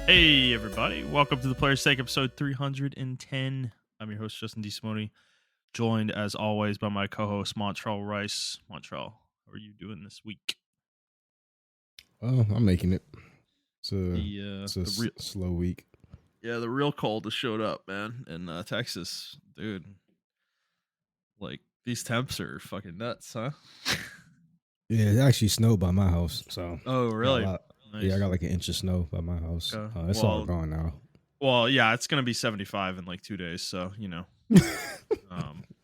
Hey, everybody. Welcome to the Player's Sake episode 310. I'm your host, Justin DeSimone, joined as always by my co host, Montrell Rice. Montrell, how are you doing this week? Oh, I'm making it. It's The real, slow week. yeah, the real cold has showed up, man, in Texas, dude. Like these temps are fucking nuts, huh? Yeah, it actually snowed by my house, so Oh, I got a really? lot. Yeah, I Nice. got like an inch of snow by my house. Okay. It's all gone now. Well, yeah, it's gonna be 75 in like 2 days, so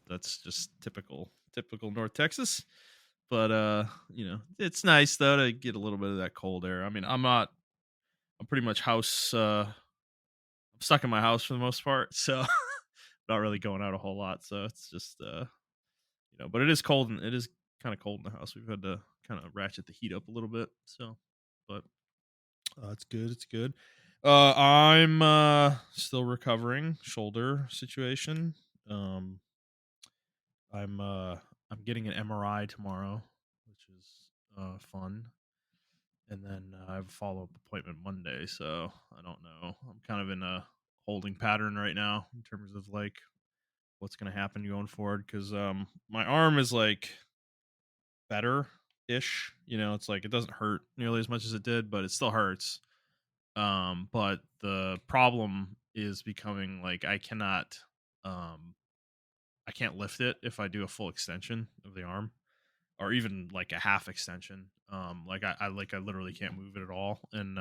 that's just typical North Texas. But it's nice though to get a little bit of that cold air. I mean, I'm pretty much I'm stuck in my house for the most part, so not really going out a whole lot. So it's just but it is cold, and it is kind of cold in the house. We've had to kind of ratchet the heat up a little bit. So, but it's good. It's good. I'm still recovering shoulder situation. Um I'm getting an MRI tomorrow, which is fun. And then I have a follow up appointment Monday, so I don't know. I'm kind of in a holding pattern right now in terms of like what's going to happen going forward, because my arm is like better ish. It's like it doesn't hurt nearly as much as it did, but it still hurts. But the problem is becoming like um I can't lift it if I do a full extension of the arm, or even like a half extension. I literally can't move it at all. And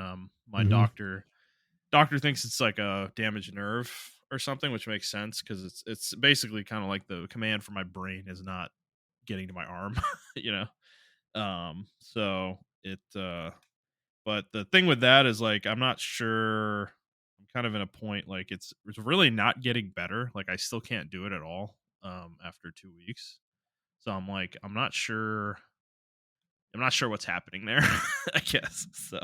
my hmm doctor thinks it's like a damaged nerve or something, which makes sense because it's basically kind of like the command for my brain is not getting to my arm, you know. So it but the thing with that is like I'm not sure. I'm kind of in a point like it's really not getting better. Like I still can't do it at all after 2 weeks. So I'm not sure what's happening there. I guess so.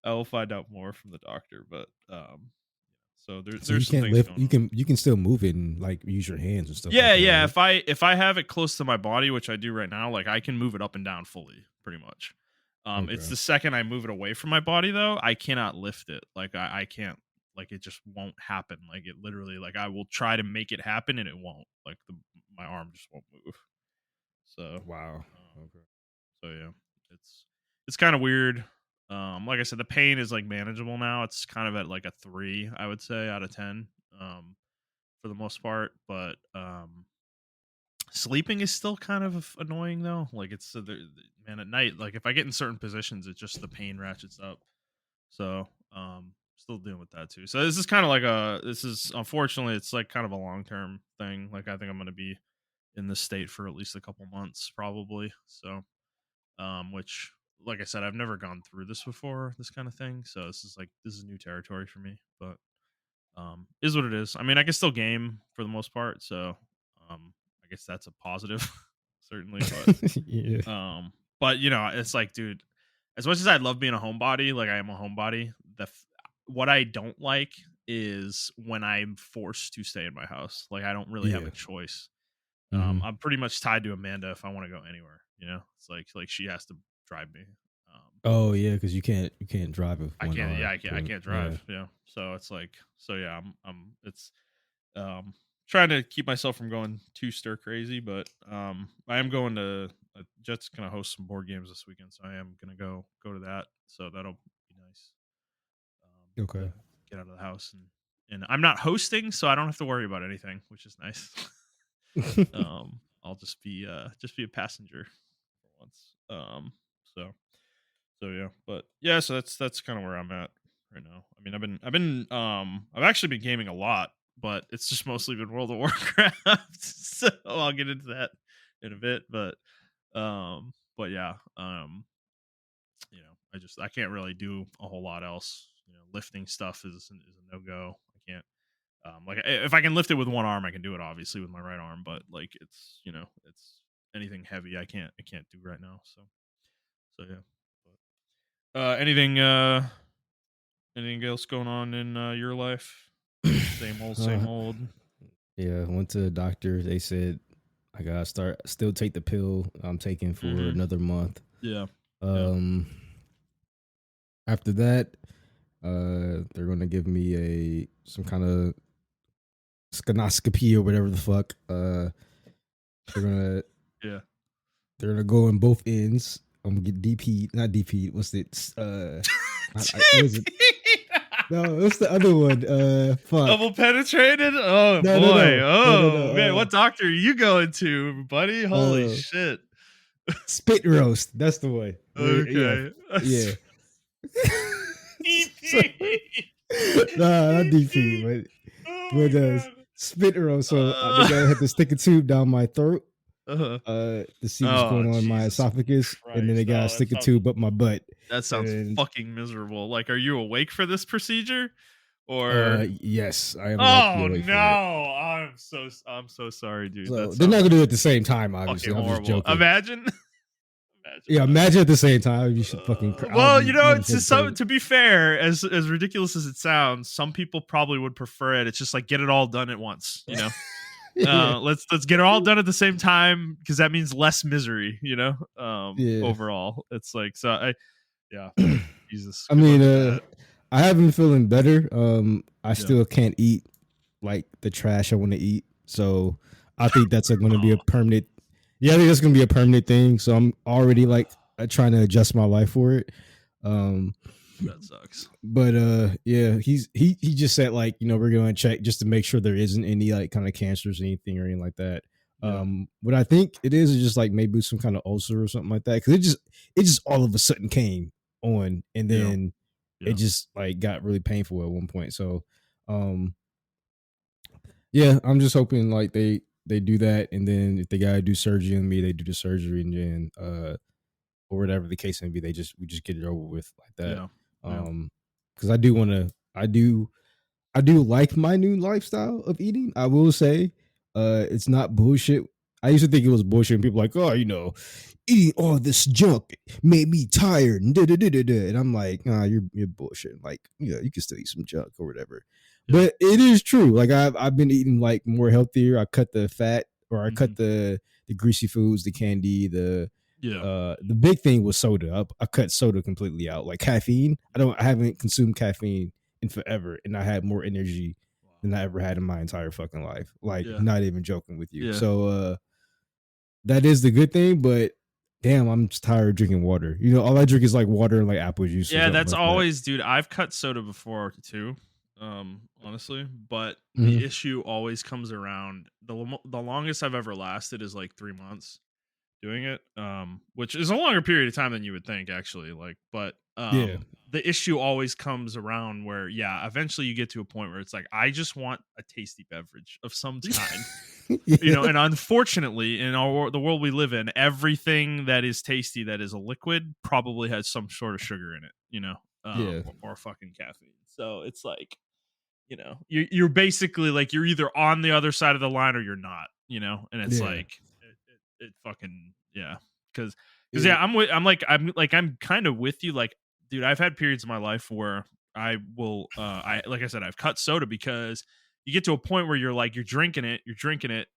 I will find out more from the doctor, but so So you there's some can't things lift. going on. You can still move it and like use your hands and stuff like Yeah, that, yeah. right? If I have it close to my body, which I do right now, like I can move it up and down fully, pretty much. It's Okay. the second I move it away from my body though, I cannot lift it. Like I can't. Like it just won't happen. Like it literally. Like I will try to make it happen and it won't. Like my arm just won't move. So Wow. um, Okay. So yeah, it's kind of weird. Like I said, the pain is like manageable now. It's kind of at like a 3, I would say, out of 10, for the most part. But sleeping is still kind of annoying though. Like man, at night, like if I get in certain positions, it just the pain ratchets up. So still dealing with that too. So this is unfortunately it's like kind of a long term thing. Like I think I'm gonna be in this state for at least a couple months probably. So which like I said, I've never gone through this before, this kind of thing, so this is new territory for me, but is what it is. I mean, I can still game for the most part, so I guess that's a positive certainly. Yeah. But it's like, dude, as much as I love being a homebody, like I am a homebody, what I don't like is when I'm forced to stay in my house. Like I don't really have a Yeah. choice. hmm I'm pretty much tied to Amanda if I want to go anywhere. It's like she has to drive me. Oh yeah, because you can't drive with I one can't. Yeah, arm. I So can't yeah. drive. Yeah, so it's like, so yeah, it's um trying to keep myself from going too stir crazy, but I am going to Jet's gonna host some board games this weekend, so I am gonna go to that. So that'll be nice. To Okay. get out of the house, and I'm not hosting, so I don't have to worry about anything, which is nice. I'll just be a passenger for once. So yeah, but yeah, so that's kind of where I'm at right now. I mean, I've actually been gaming a lot, but it's just mostly been World of Warcraft. So I'll get into that in a bit, but yeah, I can't really do a whole lot else. Lifting stuff is a no go. I can't. Like if I can lift it with one arm, I can do it obviously with my right arm, but like it's anything heavy I can't do right now. So yeah. But, anything else going on in your life? Same old, uh, same old. yeah. Went to the doctor. They said I gotta still take the pill I'm taking for Mm-hmm. another month. Yeah. Yeah. Um, After that, They're gonna give me some kind of scanoscopy or whatever the fuck. They're gonna Yeah. they're gonna go on both ends. I'm gonna get DP, not DP. What's it? What is it? No, what's the other one? Fuck. Double penetrated? Oh No, no, boy. no, no, no, Oh man, no. what doctor are you going to, buddy? Holy shit. Spit roast. That's the one. Yeah, Okay. yeah. So, DP. nah, not DP, Oh my but god. spit roast. So they gotta have to stick a tube down my throat. Uh-huh. To see what's Oh going on in my Jesus esophagus, and then they Christ. gotta Oh, stick a tube up my butt. that sounds And fucking miserable. Like, are you awake for this procedure? Or yes, I am likely oh awake no, for it. I'm so sorry, dude. So That they're not sounds gonna do it at the same time, obviously. fucking I'm just horrible. joking. Imagine. Yeah, imagine at the same time. You should fucking. Well, you know, to be fair, as ridiculous as it sounds, some people probably would prefer it. It's just like get it all done at once, you know. Yeah. Let's get it all done at the same time because that means less misery, you know. Yeah. Overall, it's like yeah. Jesus. I mean, I have been feeling better. I still can't eat like the trash I want to eat, so I think that's going to be a permanent. Yeah, I think that's going to be a permanent thing. So I'm already like trying to adjust my life for it. That sucks. But yeah, he just said like, you know, we're going to check just to make sure there isn't any like kind of cancers or anything or anything like that. What I think it is just like maybe some kind of ulcer or something like that, because it just all of a sudden came on, and then it just like got really painful at one point. So yeah, I'm just hoping like they do that, and then if they gotta do surgery on me, they do the surgery, and then or whatever the case may be, we just get it over with like that. Because I do like my new lifestyle of eating. I will say, it's not bullshit. I used to think it was bullshit, and people like, oh, you know, eating all this junk made me tired, and and I'm like, nah, you're bullshit. Like, yeah, you can still eat some junk or whatever. But it is true. Like I've been eating like more healthier. I cut the fat, or I cut the greasy foods, the candy, the big thing was soda. I cut soda completely out. Like caffeine, I haven't consumed caffeine in forever, and I had more energy than I ever had in my entire fucking life. Like, not even joking with you. So that is the good thing, but damn, I'm just tired of drinking water. You know, all I drink is like water and like apple juice. Yeah, that's like always, dude. I've cut soda before too, honestly, but the issue always comes around. The longest I've ever lasted is like 3 months doing it, which is a longer period of time than you would think, actually. Like, but the issue always comes around where, eventually you get to a point where it's like, I just want a tasty beverage of some kind. You know, and unfortunately in the world we live in, everything that is tasty that is a liquid probably has some sort of sugar in it, you know, or fucking caffeine. So it's like, you know, you're basically like, you're either on the other side of the line or you're not, you know. And it's like it fucking because I'm kind of with you. Like, dude, I've had periods in my life where I will like I said, I've cut soda because you get to a point where you're drinking it,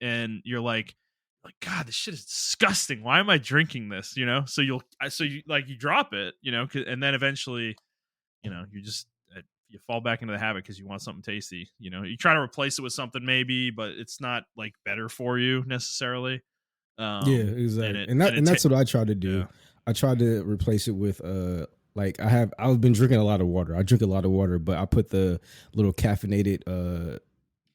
and you're like, God, this shit is disgusting. Why am I drinking this? You know, so you drop it, you know, and then eventually, you know, you fall back into the habit because you want something tasty. You know, you try to replace it with something maybe, but it's not like better for you necessarily. Exactly, and that's what I try to do. I try to replace it with like I've been drinking a lot of water. I drink a lot of water, but I put the little caffeinated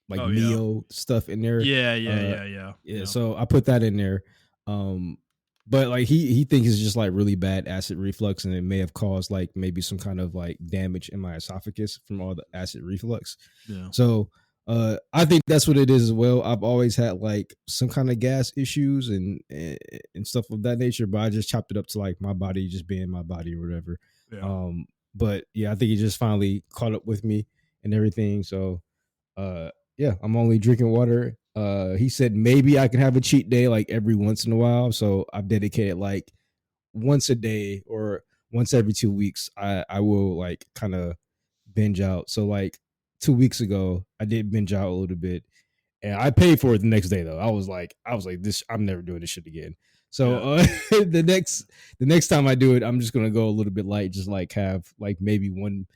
Neo stuff in there. Yeah. So I put that in there. But like he thinks it's just like really bad acid reflux, and it may have caused like maybe some kind of like damage in my esophagus from all the acid reflux. So I think that's what it is as well. I've always had like some kind of gas issues and stuff of that nature, but I just chopped it up to like my body just being my body or whatever. But yeah, I think he just finally caught up with me and everything. So I'm only drinking water. He said maybe I can have a cheat day like every once in a while. So I've dedicated like once a day or once every 2 weeks. I will like kind of binge out. So like 2 weeks ago, I did binge out a little bit, and I paid for it the next day though. I was like, this. I'm never doing this shit again. So the next time I do it, I'm just gonna go a little bit light, just like have like maybe one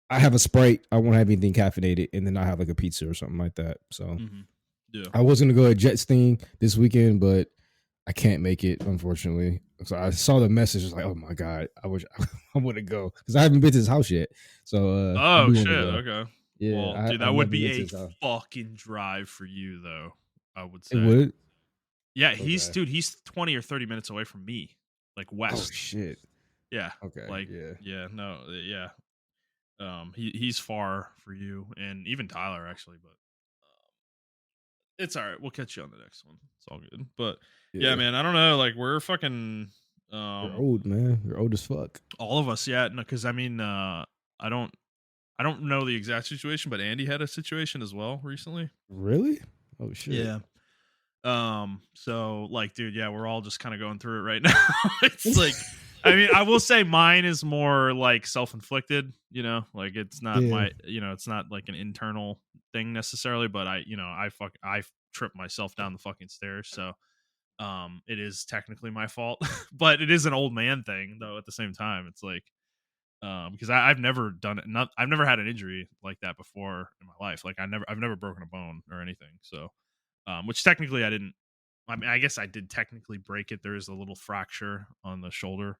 I have a Sprite. I won't have anything caffeinated, and then I have like a pizza or something like that. So yeah, I was gonna go to Jets thing this weekend, but I can't make it, unfortunately. So I saw the message, was like, oh my god, I wish I would have go because I haven't been to his house yet. So I oh do want shit, to go. okay. Yeah, Well, dude, I've that would never be been to a his house. fucking drive for you, though. I would It say. would. Yeah, he's Okay. dude. He's 20 or 30 minutes away from me, like Oh west. shit. Yeah, Okay. like Yeah. yeah, no, yeah. He's far for you, and even Tyler actually, but it's all right. We'll catch you on the next one. It's all good. But yeah, Yeah. man, I don't know. Like we're fucking You're old, man. You're old as fuck. all of us, yeah. No, because I mean, I don't know the exact situation, but Andy had a situation as well recently. Really? Oh shit. Yeah. So like, dude, yeah, we're all just kind of going through it right now. It's like, I mean, I will say mine is more like self-inflicted, you know, like it's not Yeah. my, you know, it's not like an internal thing necessarily, but I tripped myself down the fucking stairs. So, it is technically my fault, but it is an old man thing though. At the same time, it's like, because I've never done it. I've never had an injury like that before in my life. Like I've never broken a bone or anything. So, which technically I didn't. I mean, I guess I did technically break it. There is a little fracture on the shoulder,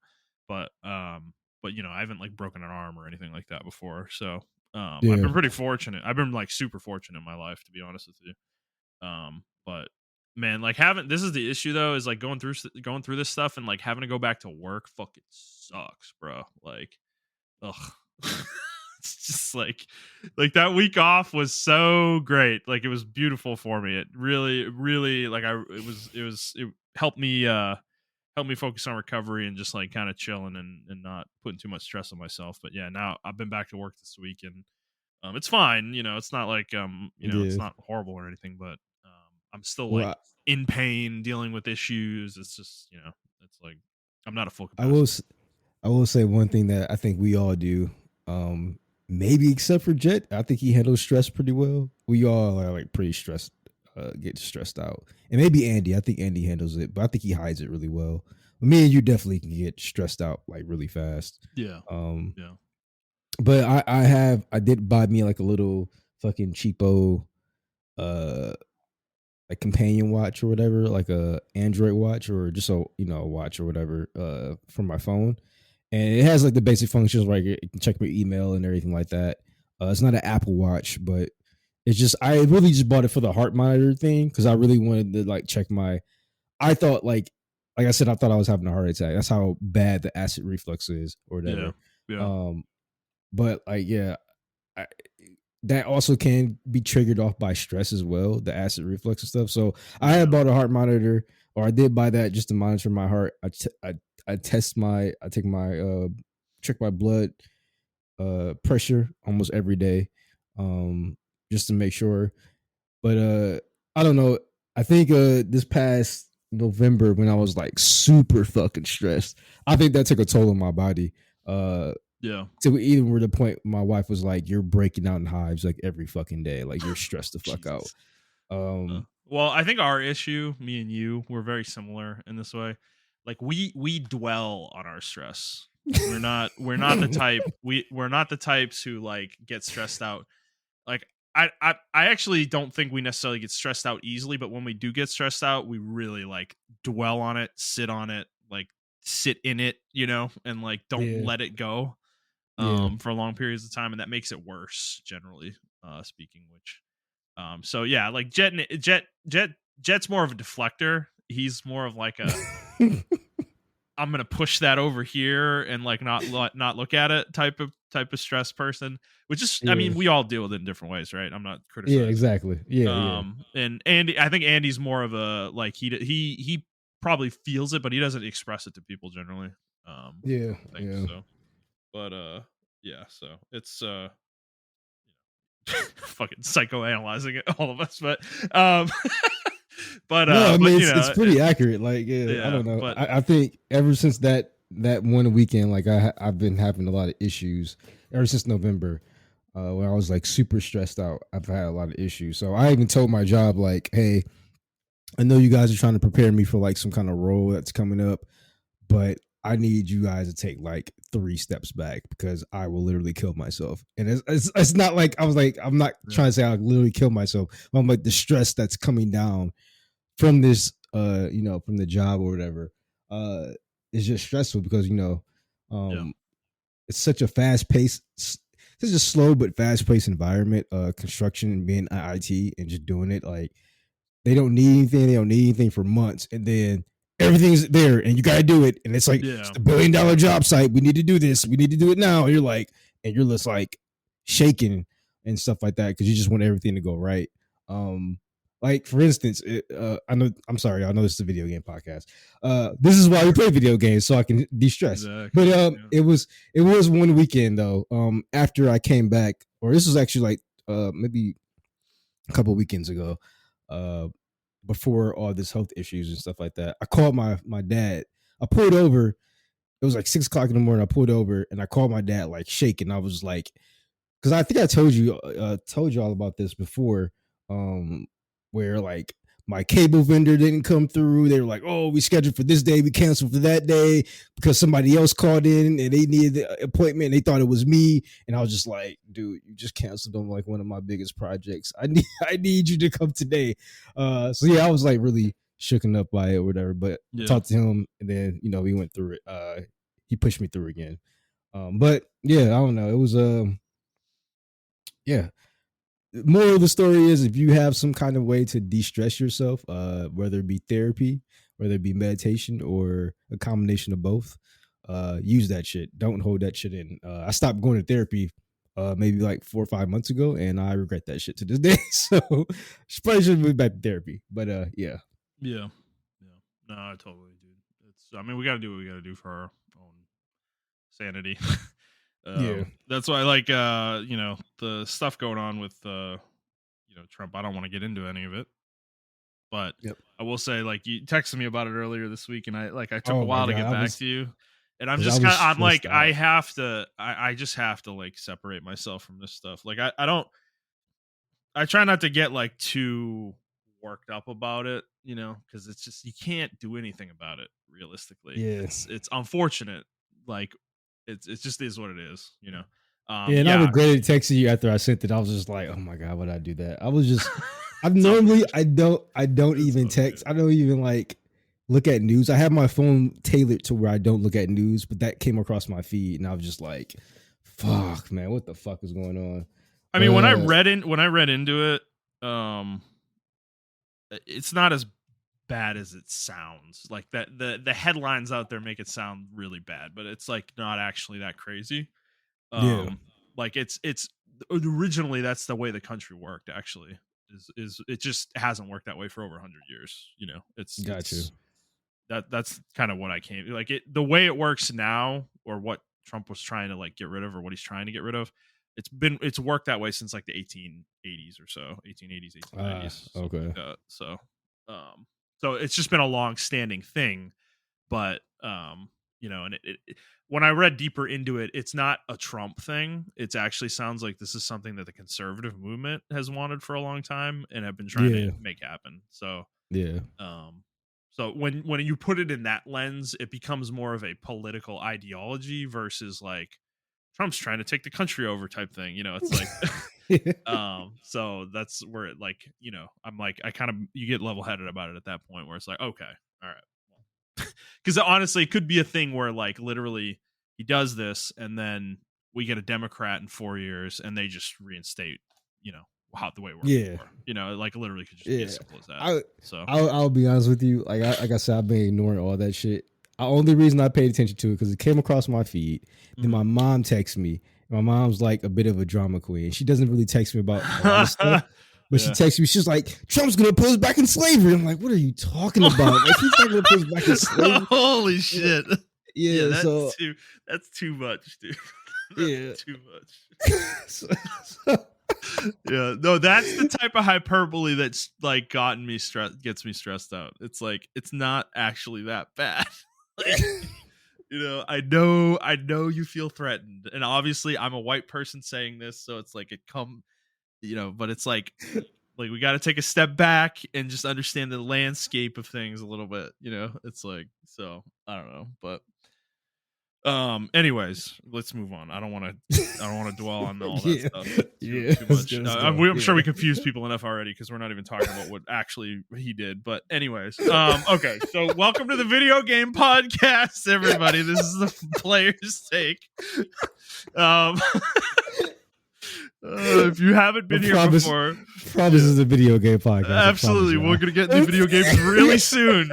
but you know, I haven't like broken an arm or anything like that before. So, I've Yeah. been pretty fortunate. I've been like super fortunate in my life, to be honest with you. But man, like having this is the issue though, is like going through this stuff and like having to go back to work. Fucking sucks, bro. Like, ugh. It's just like that week off was so great. Like it was beautiful for me. It really like it helped me focus on recovery and just like kind of chilling and not putting too much stress on myself. But yeah, now I've been back to work this week and it's fine. You know, it's not like you know, it's Yeah. not horrible or anything, but I'm still like Well, in pain, dealing with issues. It's just, you know, it's like I'm not a full I will. capacity. I will say one thing that I think we all do. Um, Maybe except for Jet, I think he handles stress pretty well. We all are like pretty stressed, get stressed out, and maybe Andy. I think Andy handles it, but I think he hides it really well. Me and you definitely can get stressed out like really fast. Yeah. Um, Yeah. but I did buy me like a little fucking cheapo, uh, like companion watch or whatever, like a Android watch or just a a watch or whatever, for my phone, and it has like the basic functions where you can check my email and everything like that. It's not an Apple Watch, but it's just I really just bought it for the heart monitor thing because I really wanted to like check my. I thought like I said, I thought I was having a heart attack. That's how bad the acid reflux is or Yeah. whatever. Yeah. Um, but like yeah, I, that also can be triggered off by stress as well, the acid reflux and stuff. So I had bought a heart monitor, or I did buy that just to monitor my heart. I test my I take my check my blood pressure almost every day, just to make sure. But I don't know. I think this past November when I was like super fucking stressed, I think that took a toll on my body. Yeah. To even where the point my wife was like, "You're breaking out in hives like every fucking day. Like you're stressed the fuck out." Jesus. Well, I think our issue, me and you, we're very similar in this way. Like we dwell on our stress. We're not the type we're not the types who like get stressed out. Like I actually don't think we necessarily get stressed out easily, but when we do get stressed out, we really like dwell on it, sit on it, like sit in it, you know, and like don't Yeah, let it go yeah. for long periods of time, and that makes it worse generally speaking, which so yeah, like Jet's more of a deflector. He's more of like a I'm gonna push that over here and like not look at it type of stress person. Which is, I Yeah, mean, we all deal with it in different ways, right? I'm not yeah, criticizing. exactly. Yeah, yeah, And Andy, I think Andy's more of a like he probably feels it, but he doesn't express it to people generally. yeah, I don't think yeah. so. But yeah, so it's fucking psychoanalyzing it, all of us, um No, I mean you it's know pretty accurate. Like, yeah, I yeah, don't know. but I think ever since that one weekend, like I've been having a lot of issues ever since November. When I was like super stressed out, I've had a lot of issues. So I even told my job like, "Hey, I know you guys are trying to prepare me for like some kind of role that's coming up, but I need you guys to take like 3 steps back because I will literally kill myself. And it's not like I was like, I'm not trying to say I'll literally kill myself. But I'm like the stress that's coming down from this, from the job or whatever, is just stressful because, it's such a fast paced, such a slow but fast paced environment, construction and being IT and just doing it. Like they don't need anything. They don't need anything for months. And then everything's there and you got to do it. And it's like, it's the $1 billion job site. We need to do this. We need to do it now. And you're just like shaking and stuff like that because you just want everything to go right. Like for instance, I'm sorry, I know this is a video game podcast. This is why we play video games so I can de-stress. Exactly. But it was one weekend though. After I came back, or this was actually like maybe a couple of weekends ago, before all this health issues and stuff like that. I called my dad. I pulled over. It was like 6 o'clock in the morning. I pulled over and I called my dad like shaking. I was like, because I think I told you all about this before. Where like my cable vendor didn't come through. They were like, "Oh, we scheduled for this day, we canceled for that day because somebody else called in and they needed the appointment. And they thought it was me." And I was just like, "Dude, you just canceled on like one of my biggest projects. I need you to come today." So yeah, I was like really shooken up by it or whatever. But I talked to him, and then we went through it. He pushed me through again. But yeah, I don't know. It was yeah. Moral of the story is if you have some kind of way to de-stress yourself, whether it be therapy, whether it be meditation, or a combination of both, use that shit. Don't hold that shit in. I stopped going to therapy maybe like 4 or 5 months ago, and I regret that shit to this day. So probably should move back to therapy. But yeah. No, I totally do. We got to do what we got to do for our own sanity. That's why, like, the stuff going on with Trump, I don't want to get into any of it, but I will say, like, you texted me about it earlier this week, and I took a while to get back to you, and I'm just I'm like, I just have to like separate myself from this stuff. Like, I try not to get like too worked up about it, because it's just, you can't do anything about it realistically. It's unfortunate, like it just is what it is, and I regretted texting you after I sent it. I was just like, oh my god, why'd I do that? I was just I don't even text. I don't even like look at news. I have my phone tailored to where I don't look at news, but that came across my feed and I was just like, fuck, man, what the fuck is going on? I mean, when I read into it, it's not as bad as it sounds. Like that the headlines out there make it sound really bad, but it's like not actually that crazy. Like it's originally that's the way the country worked. Actually, is it just hasn't worked that way for over 100 years. That's kind of what I came like. The way it works now, or what Trump was trying to like get rid of, or what he's trying to get rid of. It's worked that way since like the 1880s or so, 1880s, 1890s. Okay. Like so it's just been a long standing thing, but and it when I read deeper into it, it's not a Trump thing. It actually sounds like this is something that the conservative movement has wanted for a long time and have been trying to make happen. So so when you put it in that lens, it becomes more of a political ideology versus like Trump's trying to take the country over type thing. It's like so that's where it like, I'm like, you get level headed about it at that point where it's like, okay, all right. Because honestly, it could be a thing where like literally he does this and then we get a Democrat in 4 years and they just reinstate, how the way it worked before. Like literally could just be as simple as that. I'll be honest with you. Like I said, I've been ignoring all that shit. The only reason I paid attention to it because it came across my feed. Then my mom texted me. My mom's like a bit of a drama queen. She doesn't really text me about all this stuff. But she texted me. She's like, Trump's going to put us back in slavery. I'm like, what are you talking about? Like, he's not going to put us back in slavery. Holy shit. Yeah, that's too much, dude. That's too much. Yeah, no, that's the type of hyperbole that's like gets me stressed out. It's like, it's not actually that bad. Like, I know you feel threatened. And obviously I'm a white person saying this, so it's like but it's like we got to take a step back and just understand the landscape of things a little bit. It's like, so I don't know, but Anyways, let's move on. I don't want to dwell on all that stuff too much. I'm sure we confused people enough already because we're not even talking about what actually he did. But anyways, okay. So welcome to the video game podcast, everybody. This is the Player's Take. If you haven't been here before, this is a video game podcast. Absolutely, we're gonna get into video games really soon.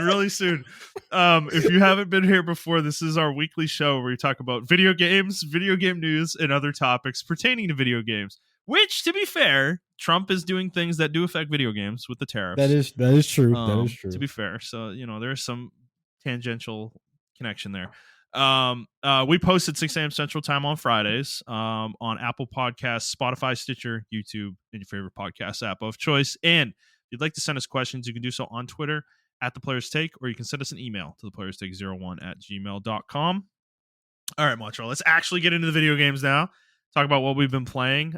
If you haven't been here before, this is our weekly show where we talk about video games, video game news, and other topics pertaining to video games. Which, to be fair, Trump is doing things that do affect video games with the tariffs. That is true. That is true. To be fair, so there's some tangential connection there. We post at 6 a.m. Central Time on Fridays on Apple Podcasts, Spotify, Stitcher, YouTube, and your favorite podcast app of choice. And if you'd like to send us questions, you can do so on Twitter at The Player's Take, or you can send us an email to theplayerstake01@gmail.com. All right, Montrell, let's actually get into the video games now. Talk about what we've been playing.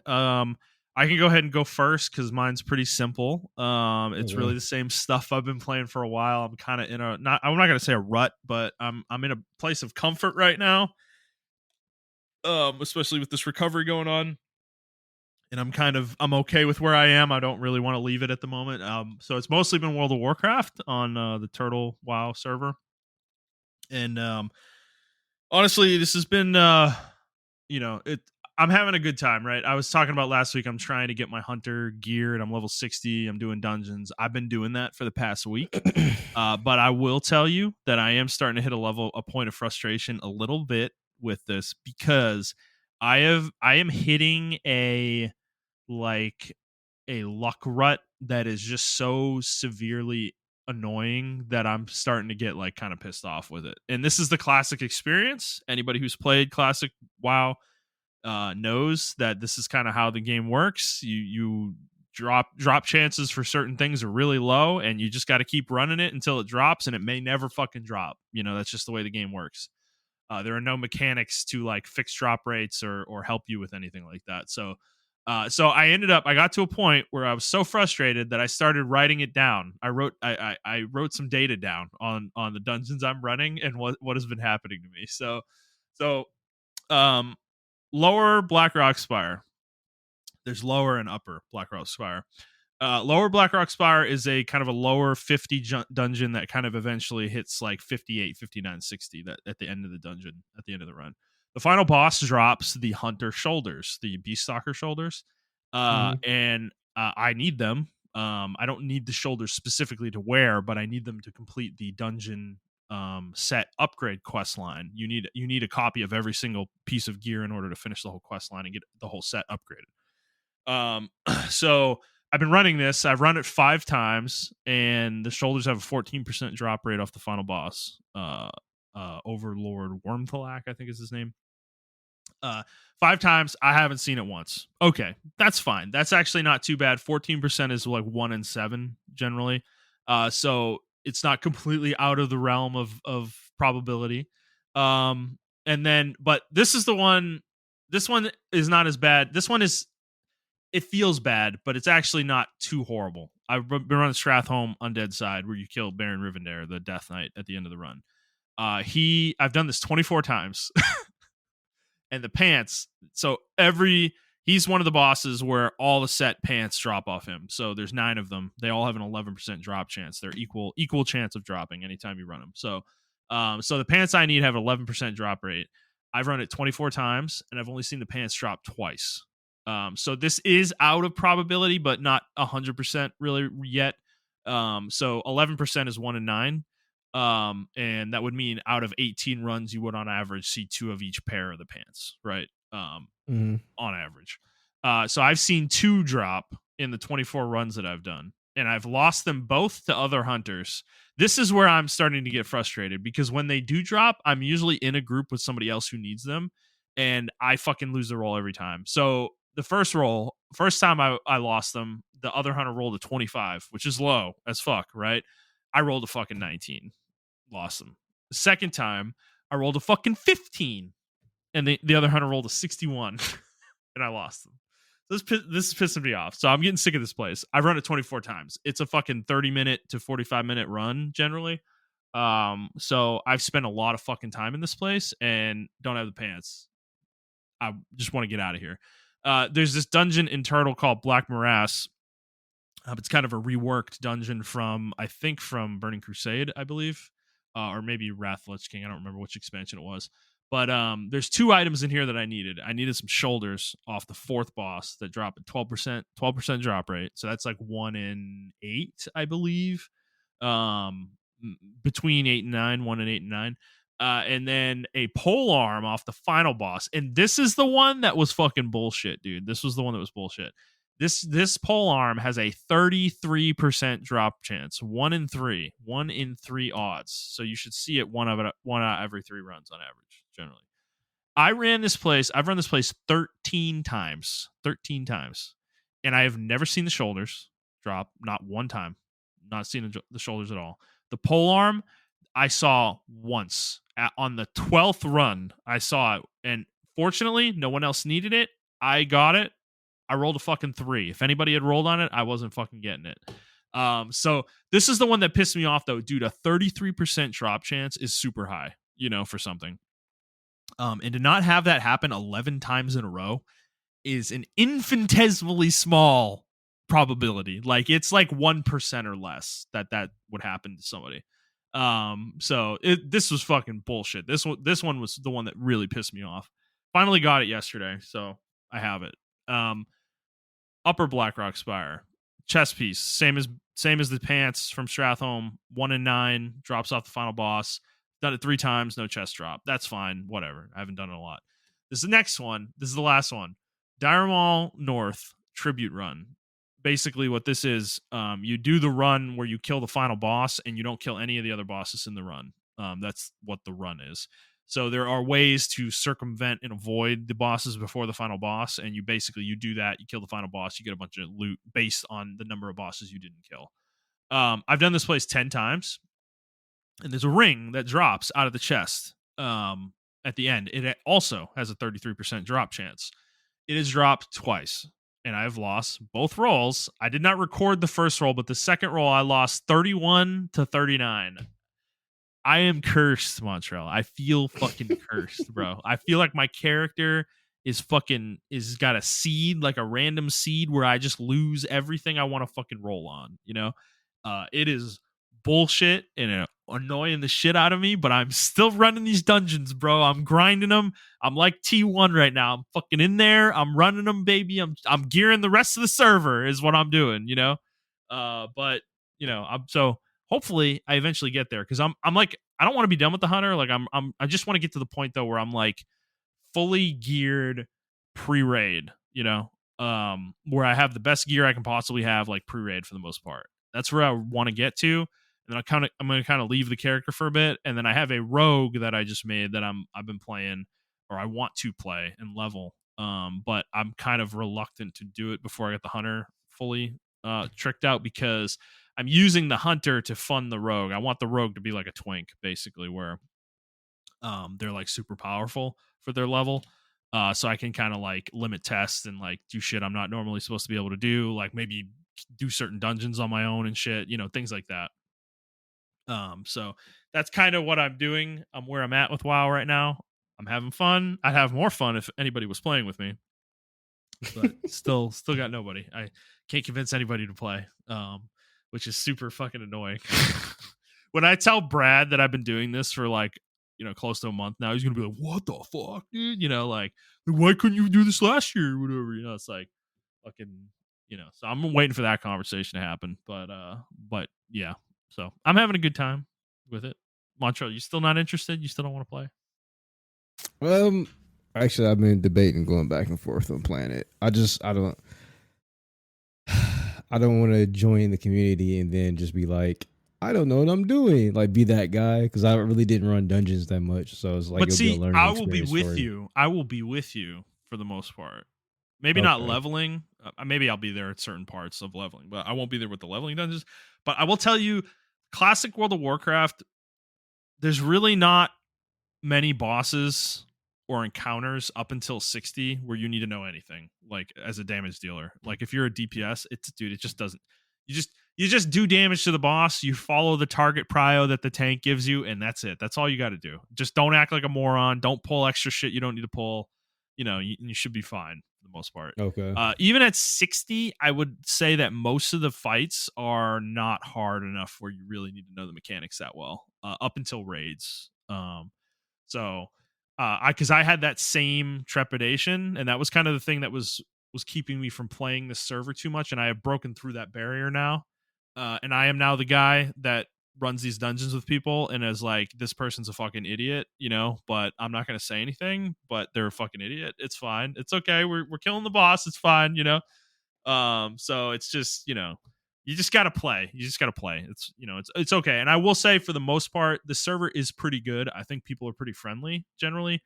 I can go ahead and go first because mine's pretty simple. It's really the same stuff I've been playing for a while. I'm kind of in I'm not going to say a rut, but I'm in a place of comfort right now. Especially with this recovery going on. And I'm okay with where I am. I don't really want to leave it at the moment. So it's mostly been World of Warcraft on the Turtle WoW server. And honestly, this has been I'm having a good time, right? I was talking about last week, I'm trying to get my hunter gear and I'm level 60. I'm doing dungeons. I've been doing that for the past week. But I will tell you that I am starting to hit a point of frustration a little bit with this because I am hitting a luck rut that is just so severely annoying that I'm starting to get kind of pissed off with it. And this is the classic experience. Anybody who's played classic WoW knows that this is kind of how the game works. You drop chances for certain things are really low, and you just got to keep running it until it drops, and it may never fucking drop. That's just the way the game works. There are no mechanics to fix drop rates or help you with anything like that. So I got to a point where I was so frustrated that I started writing it down. I wrote some data down on the dungeons I'm running and what has been happening to me. So lower Blackrock Spire. There's lower and upper Blackrock Spire. Lower Blackrock Spire is a kind of a lower 50 dungeon that kind of eventually hits 58, 59, 60 that at the end of the dungeon, at the end of the run. The final boss drops the Hunter shoulders, the Beaststalker shoulders, and I need them. I don't need the shoulders specifically to wear, but I need them to complete the dungeon set upgrade quest line. You need a copy of every single piece of gear in order to finish the whole quest line and get the whole set upgraded. So I've been running this. I've run it 5 times, and the shoulders have a 14% drop rate off the final boss. Overlord Wormthalak, I think is his name. 5 times. I haven't seen it once. Okay, that's fine. That's actually not too bad. 14% is 1 in 7 generally. So it's not completely out of the realm of probability. But this is the one. This one is not as bad. It feels bad, but it's actually not too horrible. I've been running Stratholme Undead side where you kill Baron Rivendare, the Death Knight, at the end of the run. I've done this 24 times. And the pants, so he's one of the bosses where all the set pants drop off him. So there's 9 of them. They all have an 11% drop chance. They're equal chance of dropping anytime you run them. So the pants I need have an 11% drop rate. I've run it 24 times, and I've only seen the pants drop twice. So this is out of probability, but not 100% really yet. So 11% is 1 in 9. And that would mean out of 18 runs, you would on average see 2 of each pair of the pants, right? On average. So I've seen 2 drop in the 24 runs that I've done, and I've lost them both to other hunters. This is where I'm starting to get frustrated because when they do drop, I'm usually in a group with somebody else who needs them, and I fucking lose the roll every time. So the first time I lost them, the other hunter rolled a 25, which is low as fuck, right? I rolled a fucking 19. Lost them. The second time, I rolled a fucking 15, and the other hunter rolled a 61, and I lost them. So this is pissing me off. So I'm getting sick of this place. I've run it 24 times. It's a fucking 30-minute to 45-minute run, generally. So I've spent a lot of fucking time in this place and don't have the pants. I just want to get out of here. There's this dungeon in Turtle called Black Morass. It's kind of a reworked dungeon from Burning Crusade, I believe, or maybe Wrath of the Lich King. I don't remember which expansion it was. But there's 2 items in here that I needed. I needed some shoulders off the 4th boss that drop at 12% drop rate. So that's like 1 in 8, I believe. Between 8 and 9, 1 in 8 and 9. And then a pole arm off the final boss. And this is the one that was fucking bullshit, dude. This was the one that was bullshit. This pole arm has a 33% drop chance. 1 in 3 odds. So you should see it one out every 3 runs on average, generally. I've run this place 13 times. And I have never seen the shoulders drop, not one time. Not seen the shoulders at all. The pole arm, I saw once. On the 12th run, I saw it. And fortunately, no one else needed it. I got it. I rolled a fucking 3. If anybody had rolled on it, I wasn't fucking getting it. So this is the one that pissed me off, though. Dude, a 33% drop chance is super high, for something. And to not have that happen 11 times in a row is an infinitesimally small probability. Like, it's like 1% or less that would happen to somebody. So this was fucking bullshit. This one was the one that really pissed me off. Finally got it yesterday, so I have it. Upper Blackrock Spire, chest piece, same as the pants from Stratholme. 1 in 9, drops off the final boss. Done it 3 times, no chest drop. That's fine, whatever. I haven't done it a lot. This is the next one. This is the last one. Dire Maul North Tribute Run. Basically, what this is, you do the run where you kill the final boss and you don't kill any of the other bosses in the run. That's what the run is. So there are ways to circumvent and avoid the bosses before the final boss, and you do that. You kill the final boss, you get a bunch of loot based on the number of bosses you didn't kill. I've done this place 10 times, and there's a ring that drops out of the chest at the end. It also has a 33% drop chance. It has dropped twice, and I've lost both rolls. I did not record the first roll, but the second roll I lost 31-39. I am cursed, Montrell. I feel fucking cursed, bro. I feel like my character is got a seed, like a random seed where I just lose everything I want to fucking roll on, It is bullshit and annoying the shit out of me, but I'm still running these dungeons, bro. I'm grinding them. I'm like T1 right now. I'm fucking in there. I'm running them, baby. I'm gearing the rest of the server is what I'm doing, But, I'm so hopefully I eventually get there, because I'm like, I don't want to be done with the hunter. Like I just want to get to the point though where I'm like fully geared pre-raid, where I have the best gear I can possibly have, like pre-raid for the most part. That's where I want to get to. And then I'm going to kind of leave the character for a bit, and then I have a rogue that I just made that I've been playing, or I want to play and level. But I'm kind of reluctant to do it before I get the hunter fully tricked out, because I'm using the hunter to fund the rogue. I want the rogue to be like a twink, basically, where they're like super powerful for their level. So I can kind of like limit tests and like do shit I'm not normally supposed to be able to do, like maybe do certain dungeons on my own and shit, things like that. So that's kind of what I'm doing. I'm where I'm at with WoW right now. I'm having fun. I'd have more fun if anybody was playing with me, but still got nobody. I can't convince anybody to play, which is super fucking annoying. When I tell Brad that I've been doing this for like, close to a month now, he's gonna be like, "What the fuck, dude?" Like, why couldn't you do this last year or whatever? It's like fucking, So I'm waiting for that conversation to happen. But yeah. So I'm having a good time with it. Montrell, you still not interested? You still don't want to play? Actually, I've been debating going back and forth on playing it. I don't want to join the community and then just be like, I don't know what I'm doing. Like, be that guy, because I really didn't run dungeons that much. So it's like, but see, I will be with you. I will be with you for the most part. Maybe not leveling. Maybe I'll be there at certain parts of leveling, but I won't be there with the leveling dungeons. But I will tell you, classic World of Warcraft, there's really not many bosses or encounters up until 60 where you need to know anything, like as a damage dealer. Like if you're a DPS, it just doesn't. you just do damage to the boss. You follow the target prio that the tank gives you, and that's it. That's all you got to do. Just don't act like a moron. Don't pull extra shit you don't need to pull. You should be fine for the most part. Okay. Even at 60, I would say that most of the fights are not hard enough where you really need to know the mechanics that well, up until raids. So because I had that same trepidation, and that was kind of the thing that was keeping me from playing this server too much, and I have broken through that barrier now. And I am now the guy that runs these dungeons with people and is like, this person's a fucking idiot, but I'm not going to say anything, but they're a fucking idiot. It's fine. It's okay. We're killing the boss. It's fine, So it's just, you just got to play. You just got to play. It's okay. And I will say, for the most part, the server is pretty good. I think people are pretty friendly generally.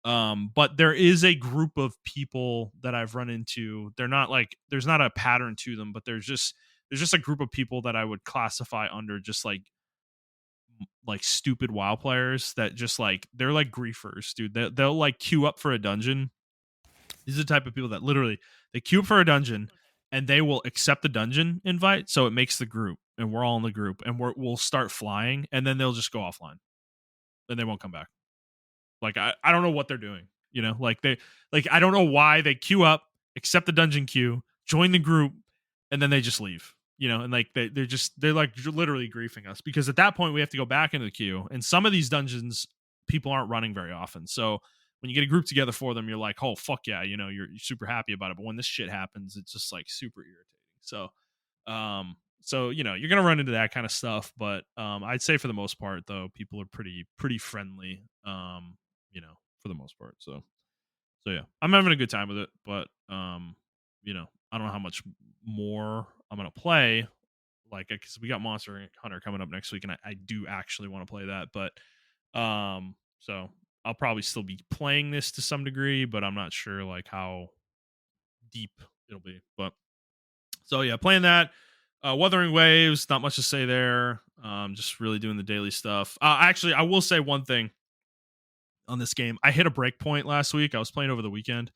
But there is a group of people that I've run into. They're not like, there's not a pattern to them, but there's just a group of people that I would classify under just like stupid WoW players that just like, they're like griefers, dude. They'll like queue up for a dungeon. These are the type of people that literally, they queue up for a dungeon and they will accept the dungeon invite, so it makes the group, and we're all in the group, and we'll start flying, and then they'll just go offline, and they won't come back. Like I don't know what they're doing, I don't know why they queue up, accept the dungeon queue, join the group, and then they just leave. And like they're like literally griefing us, because at that point we have to go back into the queue, and some of these dungeons people aren't running very often, so when you get a group together for them, you're like, oh fuck yeah, you're super happy about it. But when this shit happens, it's just like super irritating. So you're gonna run into that kind of stuff. But I'd say for the most part, though, people are pretty friendly. For the most part. So yeah, I'm having a good time with it. But I don't know how much more I'm gonna play. Like, because we got Monster Hunter coming up next week, and I do actually want to play that. But so I'll probably still be playing this to some degree, but I'm not sure like how deep it'll be. But so yeah, playing that. Wuthering Waves, not much to say there. Just really doing the daily stuff. Actually, I will say one thing on this game. I hit a break point last week. I was playing over the weekend,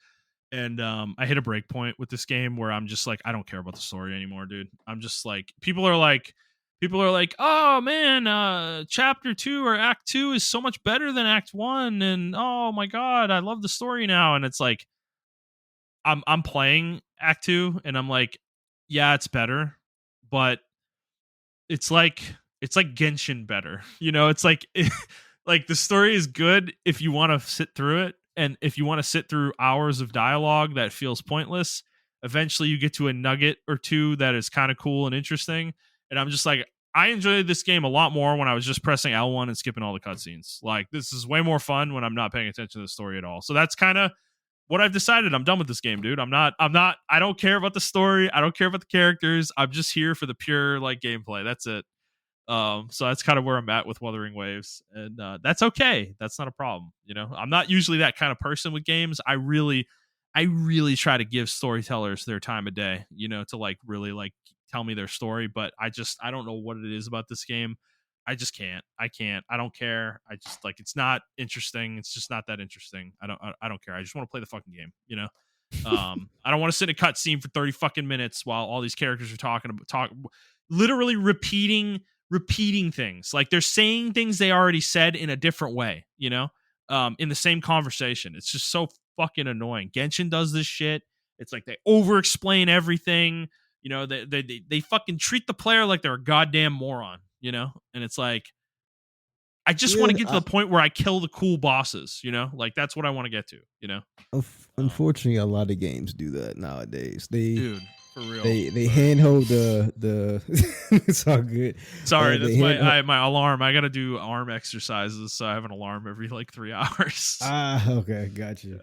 and I hit a break point with this game where I'm just like, I don't care about the story anymore, dude. I'm just like, people are like, oh man, chapter 2 or act 2 is so much better than act 1, and oh my god, I love the story now. And it's like, I'm playing act 2 and I'm like, yeah, it's better, but it's like Genshin better. It's like like the story is good if you want to sit through it, and if you want to sit through hours of dialogue that feels pointless, eventually you get to a nugget or two that is kind of cool and interesting. And I'm just like, I enjoyed this game a lot more when I was just pressing L1 and skipping all the cutscenes. Like, this is way more fun when I'm not paying attention to the story at all. So that's kind of what I've decided. I'm done with this game, dude. I don't care about the story. I don't care about the characters. I'm just here for the pure like gameplay. That's it. So that's kind of where I'm at with Wuthering Waves, and that's okay. That's not a problem. I'm not usually that kind of person with games. I really try to give storytellers their time of day, to like really like tell me their story. But I don't know what it is about this game. I just can't. I don't care. I just like, it's not interesting. It's just not that interesting. I don't care. I just want to play the fucking game. I don't want to sit in a cutscene for 30 fucking minutes while all these characters are literally repeating things. Like, they're saying things they already said in a different way, in the same conversation. It's just so fucking annoying. Genshin does this shit. It's like they over explain everything. They fucking treat the player like they're a goddamn moron, and it's like, I just want to get to the point where I kill the cool bosses, like that's what I want to get to, Unfortunately, a lot of games do that nowadays. Dude, for real. They handhold the it's all good. Sorry, that's my alarm. I gotta do arm exercises, so I have an alarm every like 3 hours. Okay, gotcha.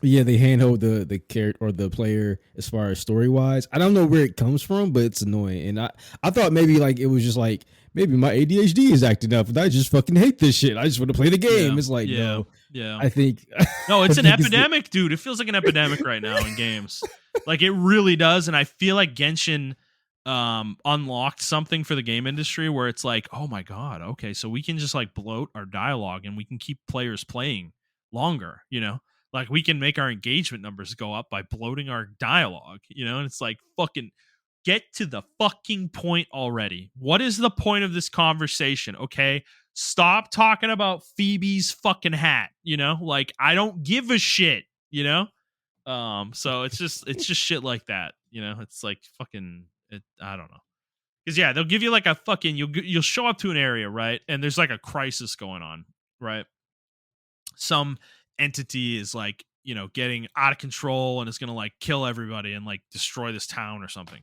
Yeah, they handhold the character or the player as far as story wise. I don't know where it comes from, but it's annoying. And I thought maybe like it was just like, maybe my ADHD is acting up, and I just fucking hate this shit. I just want to play the game. Yeah, it's like, no. Yeah. I think no, it's an epidemic, dude. It feels like an epidemic right now in games. Like, it really does. And I feel like Genshin unlocked something for the game industry where it's like, oh my god, okay, so we can just like bloat our dialogue and we can keep players playing longer, like we can make our engagement numbers go up by bloating our dialogue, and it's like, fucking get to the fucking point already. What is the point of this conversation? Okay. Stop talking about Phoebe's fucking hat, like I don't give a shit, so it's just shit like that, it's like fucking I don't know. Because yeah, they'll give you like a fucking you'll show up to an area, right? And there's like a crisis going on, right? Some entity is like, getting out of control and is going to like kill everybody and like destroy this town or something.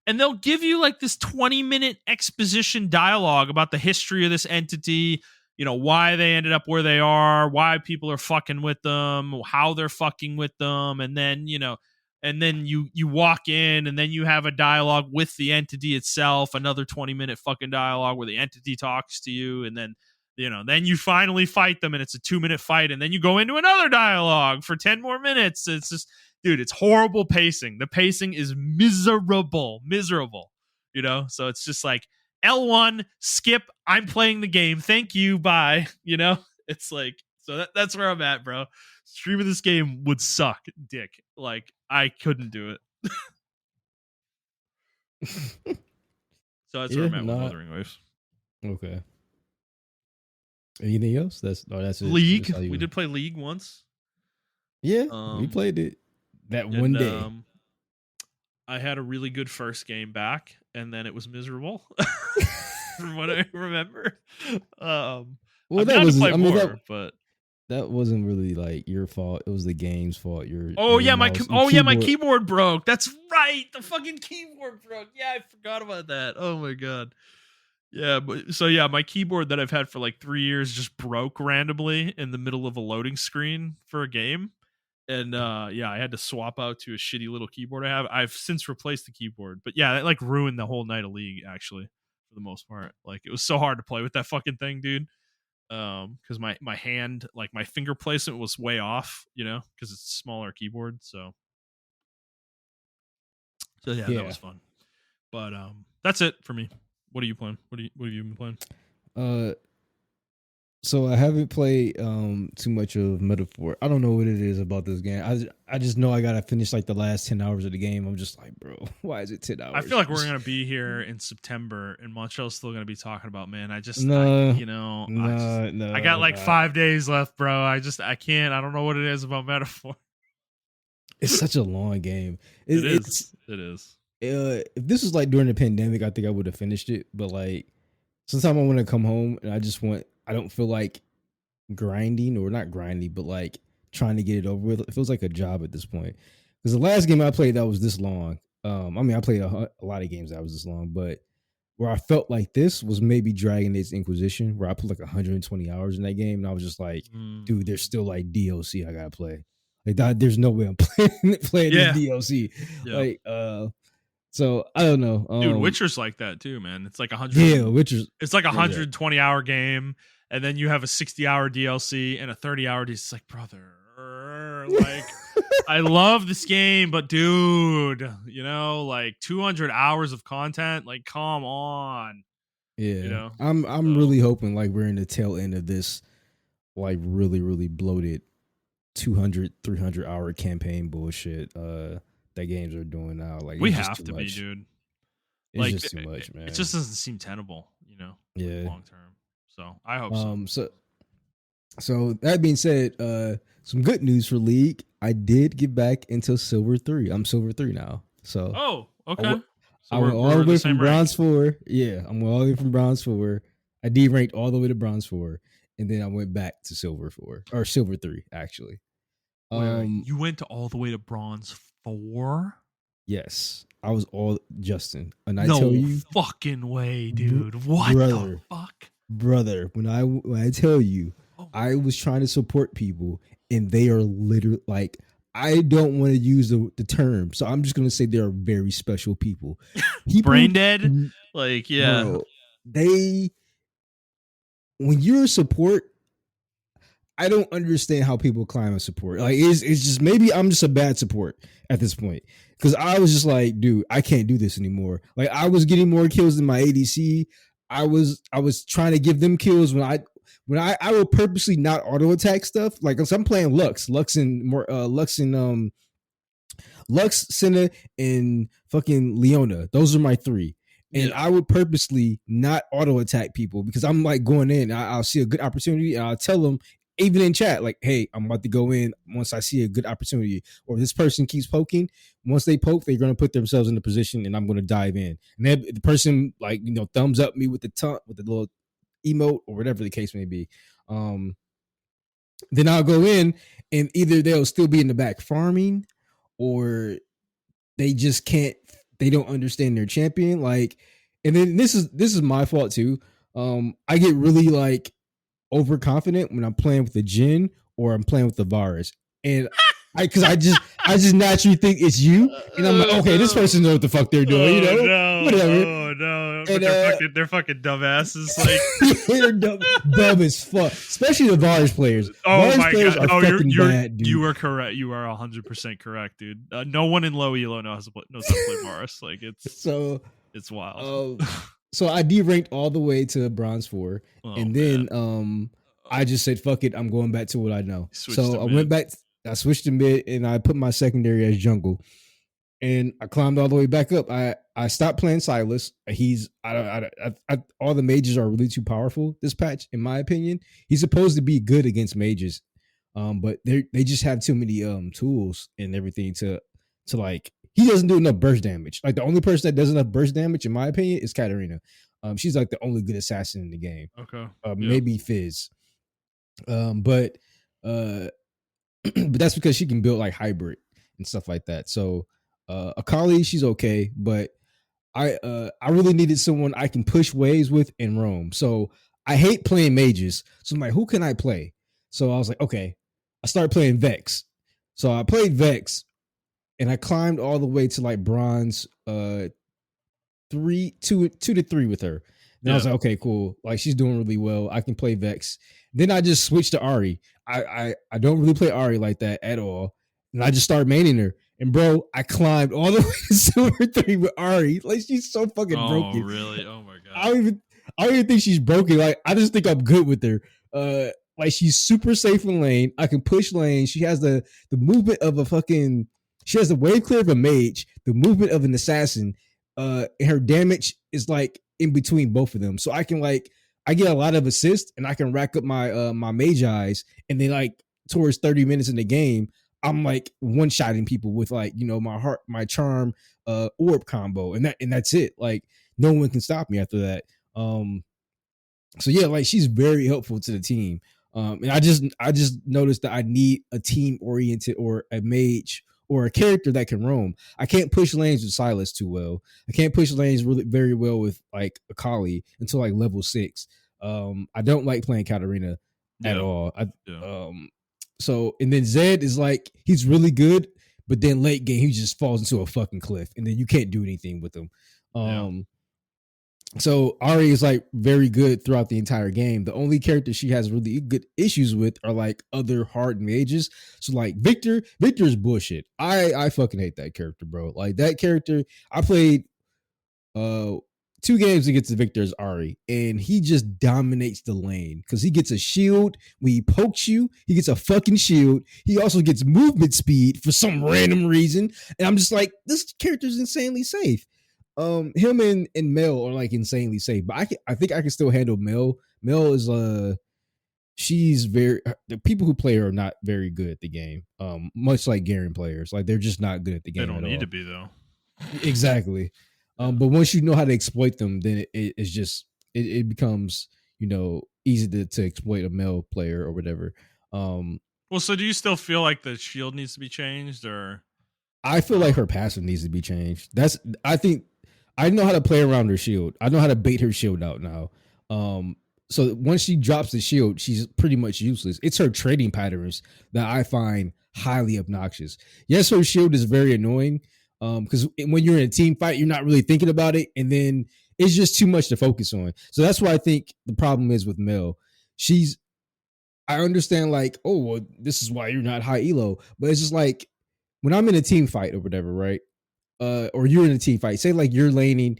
And they'll give you like this 20-minute exposition dialogue about the history of this entity, why they ended up where they are, why people are fucking with them, how they're fucking with them. And then, you walk in and then you have a dialogue with the entity itself, another 20-minute fucking dialogue where the entity talks to you. And then, then you finally fight them and it's a 2-minute fight. And then you go into another dialogue for 10 more minutes. It's just, dude, it's horrible pacing. The pacing is miserable. So it's just like L1, skip, I'm playing the game. Thank you. Bye. It's like, so that's where I'm at, bro. Streaming this game would suck dick. Like I couldn't do it. So that's where I'm at with Wuthering Waves. Okay. Anything else? That's it. League. We did play League once. Yeah, we played it one day. I had a really good first game back, and then it was miserable. From what I remember. Well, that was but that wasn't really like your fault. It was the game's fault. My keyboard broke. That's right. The fucking keyboard broke. Yeah, I forgot about that. Oh my god. Yeah, my keyboard that I've had for like 3 years just broke randomly in the middle of a loading screen for a game. And I had to swap out to a shitty little keyboard I have. I've since replaced the keyboard. But yeah, that like ruined the whole night of League, actually, for the most part. Like it was so hard to play with that fucking thing, dude. Because my hand, like my finger placement was way off, because it's a smaller keyboard. So yeah, that was fun. But that's it for me. What are you playing? What have you been playing? So I haven't played too much of Metaphor. I don't know what it is about this game. I just know I gotta finish like the last 10 hours of the game. I'm just like, bro, why is it 10 hours? I feel like we're gonna be here in September and Montrell's still gonna be talking about, man. I got like 5 days left, bro. I can't. I don't know what it is about Metaphor. It's such a long game. It is. If this was like during the pandemic, I think I would have finished it. But like, sometimes I want to come home and I don't feel like grinding, or not grinding, but like trying to get it over with. It feels like a job at this point. Because the last game I played that was this long. I played a lot of games that was this long, but where I felt like this was maybe Dragon Age Inquisition, where I put like 120 hours in that game, and I was just like, dude, there's still like DLC I gotta play. Like that, there's no way I'm playing this DLC. Yeah. Like, so I don't know, dude. Witcher's like that too, man. It's like 100. Yeah, Witcher's. It's like 120-hour game, and then you have a 60-hour DLC and a 30-hour. It's like, brother, like I love this game, but dude, like 200 hours of content. Like, come on. Yeah, I'm really hoping like we're in the tail end of this, like really really bloated 200 300 hour campaign bullshit. That games are doing now. Like we have to be, dude. It's like, just too much, man. It just doesn't seem tenable, long term. So I hope so that being said, some good news for League. I did get back into Silver 3. I'm Silver 3 now. So okay. I went all the way from Bronze 4. Yeah, I'm all the way from Bronze 4. I deranked all the way to Bronze 4, and then I went back to Silver 4 or Silver 3 actually. You went all the way to Bronze 4? Yes, I was all Justin, and I tell you, fucking way, dude. What the fuck, brother? When I tell you, I was trying to support people, and they are literally like, I don't want to use the term, so I'm just gonna say they are very special people. Brain dead, like yeah. Bro, when you're a support. I don't understand how people climb a support. Like it's just, maybe I'm just a bad support at this point, because I was just like, dude, I can't do this anymore. Like I was getting more kills than my ADC. I was trying to give them kills when I will purposely not auto attack stuff. Like I'm playing Lux and Lux, Senna, and fucking Leona. Those are my 3. And I would purposely not auto attack people because I'm like going in. I'll see a good opportunity and I'll tell them, even in chat, like, hey, I'm about to go in once I see a good opportunity. Or this person keeps poking. Once they poke, they're going to put themselves in the position and I'm going to dive in. And then the person, like, thumbs up me with the little emote or whatever the case may be. Then I'll go in and either they'll still be in the back farming or they just can't, they don't understand their champion. Like, and then this is my fault too. I get really like overconfident when I'm playing with the Jin or I'm playing with the virus. And I just naturally think it's you. And I'm like, okay, this person knows what the fuck they're doing, whatever. Oh no. But they're fucking dumbasses. Like they're dumb as fuck. Especially the virus players. Oh virus my players god. Are bad, dude. You are correct. You are 100% correct, dude. No one in low elo knows how to play virus. Like it's wild. So I deranked all the way to bronze 4. And then I just said, fuck it, I'm going back to what I know. So I went back, I switched to mid and I put my secondary as jungle. And I climbed all the way back up. I stopped playing Silas. All the mages are really too powerful this patch, in my opinion. He's supposed to be good against mages, but they just have too many tools and everything to like. He doesn't do enough burst damage. Like the only person that does enough burst damage, in my opinion, is Katarina. She's like the only good assassin in the game. Okay, maybe Fizz, but that's because she can build like hybrid and stuff like that. So Akali, she's okay, but I really needed someone I can push waves with in roam. So I hate playing mages. So I'm like, who can I play? So I was like, okay, I started playing Vex. So I played Vex and I climbed all the way to like bronze 2 to 3 with her. And I was like, okay, cool. Like she's doing really well. I can play Vex. Then I just switched to Ari. I don't really play Ari like that at all. And I just started maining her. And bro, I climbed all the way to silver 3 with Ari. Like she's so fucking broken. Oh really? Oh my god. I don't even think she's broken. Like I just think I'm good with her. Like she's super safe in lane. I can push lane. She has the movement of a fucking. She has the wave clear of a mage, the movement of an assassin. Her damage is like in between both of them. So I can I get a lot of assists and I can rack up my my mage eyes. And then like towards 30 minutes in the game, I'm like one-shotting people with like, my charm orb combo. And that's it. Like no one can stop me after that. So yeah, like she's very helpful to the team. And I just noticed that I need a team oriented or a mage or a character that can roam. I can't push lanes with Silas too well. I can't push lanes really very well with like Akali until like level 6. I don't like playing Katarina at all. So and then Zed is like he's really good, but then late game he just falls into a fucking cliff, and then you can't do anything with him. So Ari is like very good throughout the entire game. The only character she has really good issues with are like other hard mages. So like Victor is bullshit. I fucking hate that character, bro. Like that character, I played 2 games against Victor as Ari, and he just dominates the lane because he gets a shield when he pokes you. He gets a fucking shield. He also gets movement speed for some random reason, and I'm just like, this character's insanely safe. Him and Mel are like insanely safe, but I think I can still handle Mel. Mel is she's very, the people who play her are not very good at the game. Much like Garen players, like they're just not good at the game. They don't need to be though. Exactly. But once you know how to exploit them, then it's just it becomes easy to exploit a Mel player or whatever. Well, so do you still feel like the shield needs to be changed, or? I feel like her passive needs to be changed. I think I know how to play around her shield. I know how to bait her shield out now. So once she drops the shield, she's pretty much useless. It's her trading patterns that I find highly obnoxious. Yes, her shield is very annoying because when you're in a team fight, you're not really thinking about it, and then it's just too much to focus on. So that's what I think the problem is with Mel. I understand like, oh, well, this is why you're not high elo, but it's just like when I'm in a team fight or whatever, right? Or you're in a team fight, say like you're laning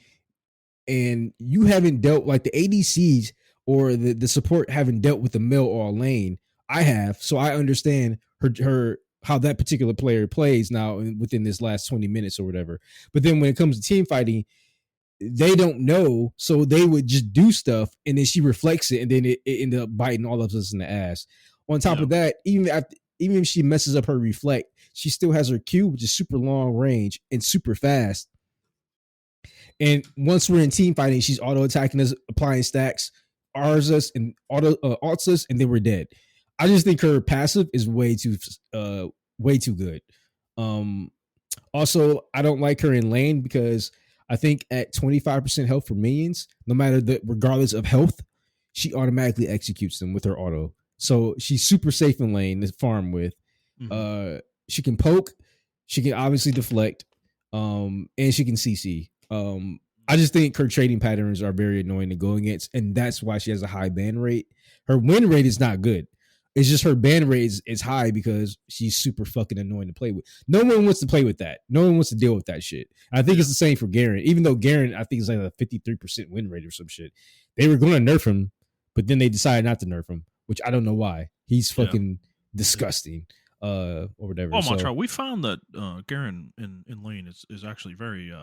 and you haven't dealt like the ADCs or the support haven't dealt with the Mel or a lane. I have, so I understand her how that particular player plays now within this last 20 minutes or whatever. But then when it comes to team fighting, they don't know, so they would just do stuff, and then she reflects it, and then it ended up biting all of us in the ass. On top of that, even if she messes up her reflect, she still has her Q, which is super long range and super fast. And once we're in team fighting, she's auto attacking us, applying stacks, R's us, and alts us, and then we're dead. I just think her passive is way too good. Also, I don't like her in lane because I think at 25% health for minions, no matter regardless of health, she automatically executes them with her auto. So she's super safe in lane to farm with. Mm-hmm. She can poke, she can obviously deflect, and she can CC. I just think her trading patterns are very annoying to go against, and that's why she has a high ban rate. Her win rate is not good. It's just her ban rate is high because she's super fucking annoying to play with. No one wants to play with that. No one wants to deal with that shit. I think it's the same for Garen. Even though Garen, I think, is like a 53% win rate or some shit. They were going to nerf him, but then they decided not to nerf him, which I don't know why. He's fucking disgusting. Or whatever. Well, Montrell, we found that Garen in lane is actually very,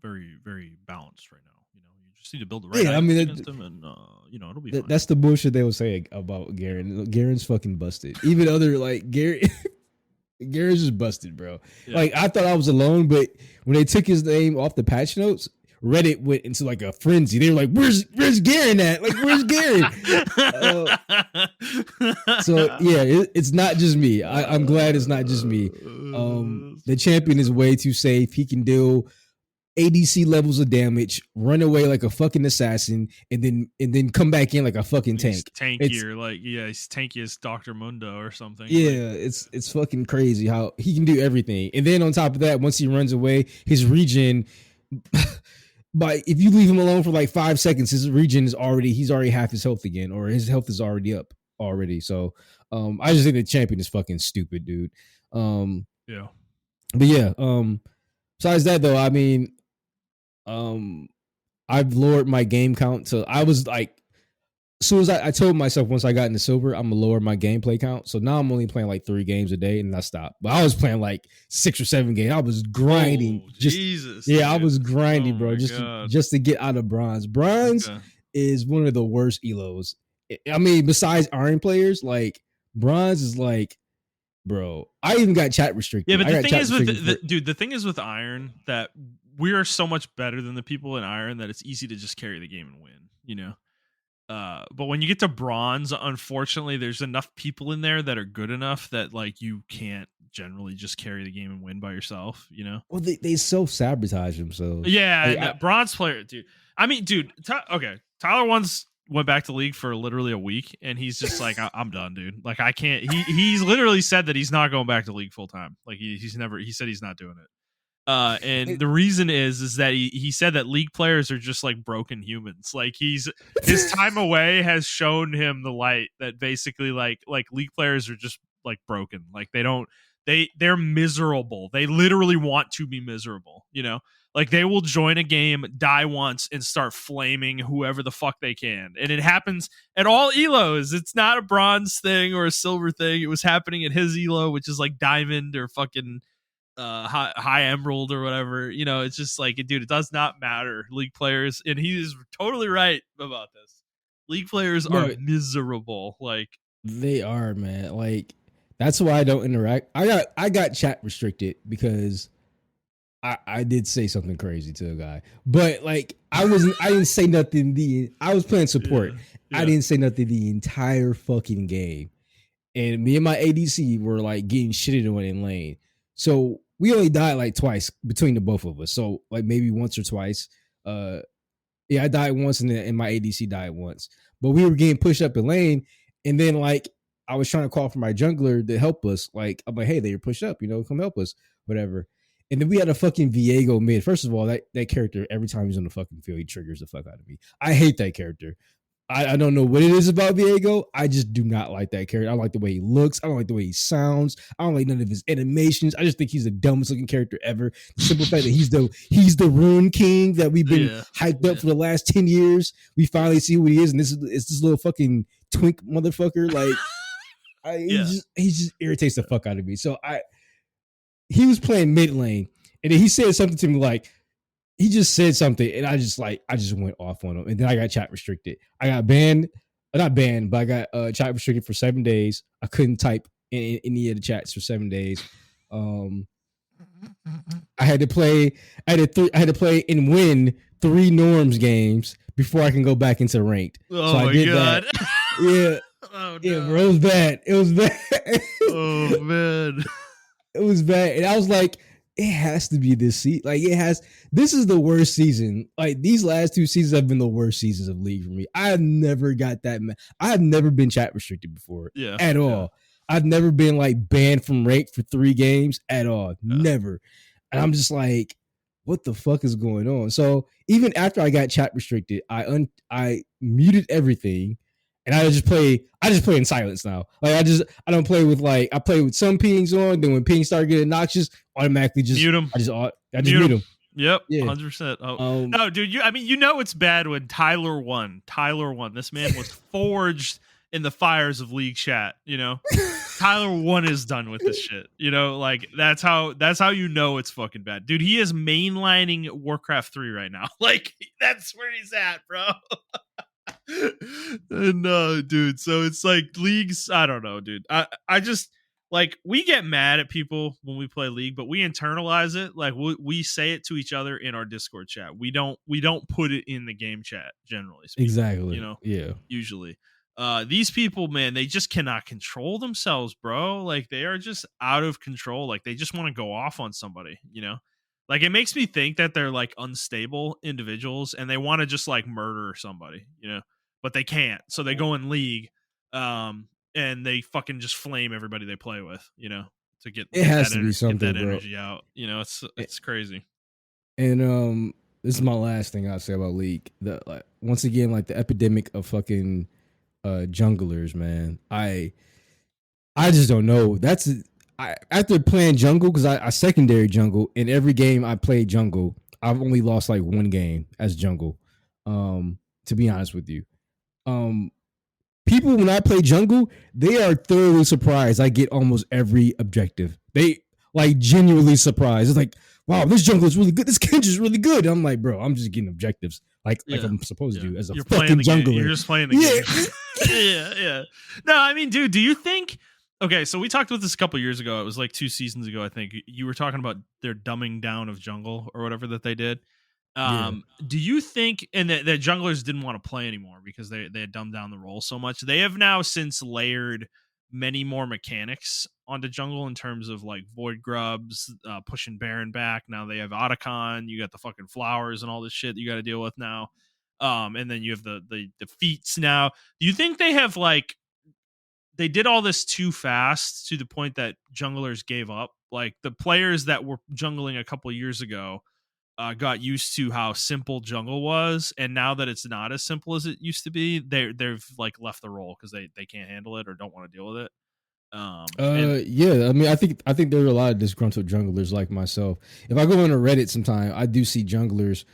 very, very balanced right now. You know, you just need to build the right against him, and it'll be fine. That's the bullshit they were saying about Garen. Garen's fucking busted. Even other like Garen. Garen's just busted, bro. Yeah. Like I thought I was alone, but when they took his name off the patch notes, Reddit went into like a frenzy. They were like, "Where's Garen at? Like, where's Garen?" So yeah, it's not just me. I'm glad it's not just me. The champion is way too safe. He can deal ADC levels of damage, run away like a fucking assassin, and then come back in like a fucking tank. He's tanky as Dr. Mundo or something. Yeah, it's fucking crazy how he can do everything. And then on top of that, once he runs away, his regen. But if you leave him alone for like 5 seconds, his regen is he's already half his health again, or his health is already up already. So I just think the champion is fucking stupid, dude. Yeah. But yeah, besides that though, I mean, I've lowered my game count to I was like as soon as I told myself once I got into silver, I'm gonna lower my gameplay count. So now I'm only playing like 3 games a day, and I stopped. But I was playing like 6 or 7 games. I was grinding. Jesus, yeah, dude. I was grinding, bro, just to get out of bronze. Bronze is one of the worst elos. I mean, besides iron players, like bronze is like, bro. I even got chat restricted. Yeah, but the thing is with the thing is with iron that we are so much better than the people in iron that it's easy to just carry the game and win. You know. But when you get to bronze, unfortunately, there's enough people in there that are good enough that like you can't generally just carry the game and win by yourself, you know? Well, they self-sabotage themselves. Yeah, bronze player, dude. I mean, dude, okay. Tyler once went back to League for literally a week, and he's just like, I'm done, dude. Like, I can't. He's literally said that he's not going back to League full time. Like, he said he's not doing it. And the reason is that he said that League players are just like broken humans. Like his time away has shown him the light that basically like League players are just like broken. Like they're miserable. They literally want to be miserable, you know? Like they will join a game, die once, and start flaming whoever the fuck they can. And it happens at all elos. It's not a bronze thing or a silver thing. It was happening at his elo, which is like diamond or fucking high emerald or whatever. You know, it's just like, dude, it does not matter. League players, and he is totally right about this. League players are miserable. Like they are, man. Like that's why I don't interact. I got chat restricted because I did say something crazy to a guy, but like I didn't say nothing. I was playing support. Yeah. I didn't say nothing the entire fucking game, and me and my ADC were like getting shitted on in lane. So we only died like twice between the both of us. So like maybe once or twice. I died once and my ADC died once. But we were getting pushed up in lane, and then like I was trying to call for my jungler to help us. Like I'm like, hey, they were pushed up, you know, come help us, whatever. And then we had a fucking Viego mid. First of all, that character, every time he's on the fucking field, he triggers the fuck out of me. I hate that character. I don't know what it is about Viego. I just do not like that character. I don't like the way he looks. I don't like the way he sounds. I don't like none of his animations. I just think he's the dumbest looking character ever. The simple fact that he's the Rune King that we've been hyped up for the last 10 years. We finally see who he is, and it's this little fucking twink motherfucker. Like He just irritates the fuck out of me. So he was playing mid lane, and then he said something to me like, he just said something, and I just went off on him, and then I got chat restricted. I got banned, not banned, but I got chat restricted for 7 days. I couldn't type in any of the chats for 7 days. I had to play and win 3 norms games before I can go back into ranked. Oh, so I did God. That. Yeah. Oh, no. Yeah, bro, it was bad. It was bad. Oh man. It was bad. And I was like, it has to be this season. Like, this is the worst season. Like, these last 2 seasons have been the worst seasons of League for me. I have never got that. I have never been chat restricted before. Yeah. At all. Yeah. I've never been like banned from ranked for 3 games at all. Yeah. Never. And I'm just like, what the fuck is going on? So even after I got chat restricted, I muted everything. And I just play in silence now. Like I don't play with I play with some pings on. Then when pings start getting obnoxious, automatically just mute them. I just mute them. Yep, yeah. 100%. Oh no, dude. It's bad when Tyler won. This man was forged in the fires of League chat. Tyler 1 is done with this shit. Like that's how it's fucking bad, dude. He is mainlining Warcraft 3 right now. Like that's where he's at, bro. And dude, so it's like Leagues, I don't know, dude. I just like, we get mad at people when we play League, but we internalize it. Like we say it to each other in our Discord chat. We don't put it in the game chat, generally speaking. Exactly. Yeah. Usually. These people, man, they just cannot control themselves, bro. Like they are just out of control. Like they just want to go off on somebody, Like it makes me think that they're like unstable individuals and they want to just like murder somebody, but they can't. So they go in League, and they fucking just flame everybody they play with, to get that energy out. It's crazy. And this is my last thing I'll say about League. Once again, like the epidemic of fucking junglers, man. I just don't know. After playing jungle, because I secondary jungle, in every game I played jungle, I've only lost like 1 game as jungle. To be honest with you, people when I play jungle, they are thoroughly surprised. I get almost every objective. They like genuinely surprised. It's like, wow, this jungle is really good. This Kenji is really good. I'm like, bro, I'm just getting objectives like I'm supposed to do as a fucking jungler. You're just playing the game. Yeah. No, I mean, dude, do you think? Okay, so we talked about this a couple years ago. It was like 2 seasons ago, I think. You were talking about their dumbing down of jungle or whatever that they did. Do you think, and that junglers didn't want to play anymore because they had dumbed down the role so much? They have now since layered many more mechanics onto jungle in terms of like void grubs, pushing Baron back. Now they have Otacon. You got the fucking flowers and all this shit that you got to deal with now. And then you have the feats now. Do you think they have like, they did all this too fast to the point that junglers gave up? Like the players that were jungling a couple years ago got used to how simple jungle was, and now that it's not as simple as it used to be, they've like left the role because they can't handle it or don't want to deal with it. Yeah, I mean, I think there are a lot of disgruntled junglers like myself. If I go on a Reddit sometime, I do see junglers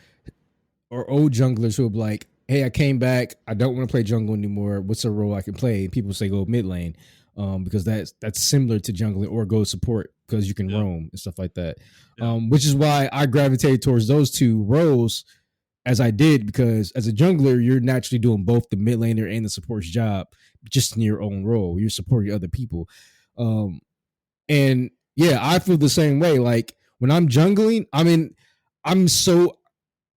or old junglers who are like, hey, I came back, I don't want to play jungle anymore, what's a role I can play? And people say go mid lane, because that's similar to jungling, or go support because you can roam and stuff like that. Which is why I gravitated towards those 2 roles as I did, because as a jungler, you're naturally doing both the mid laner and the support's job just in your own role. You're supporting other people. And yeah, I feel the same way. Like when I'm jungling, I mean, I'm so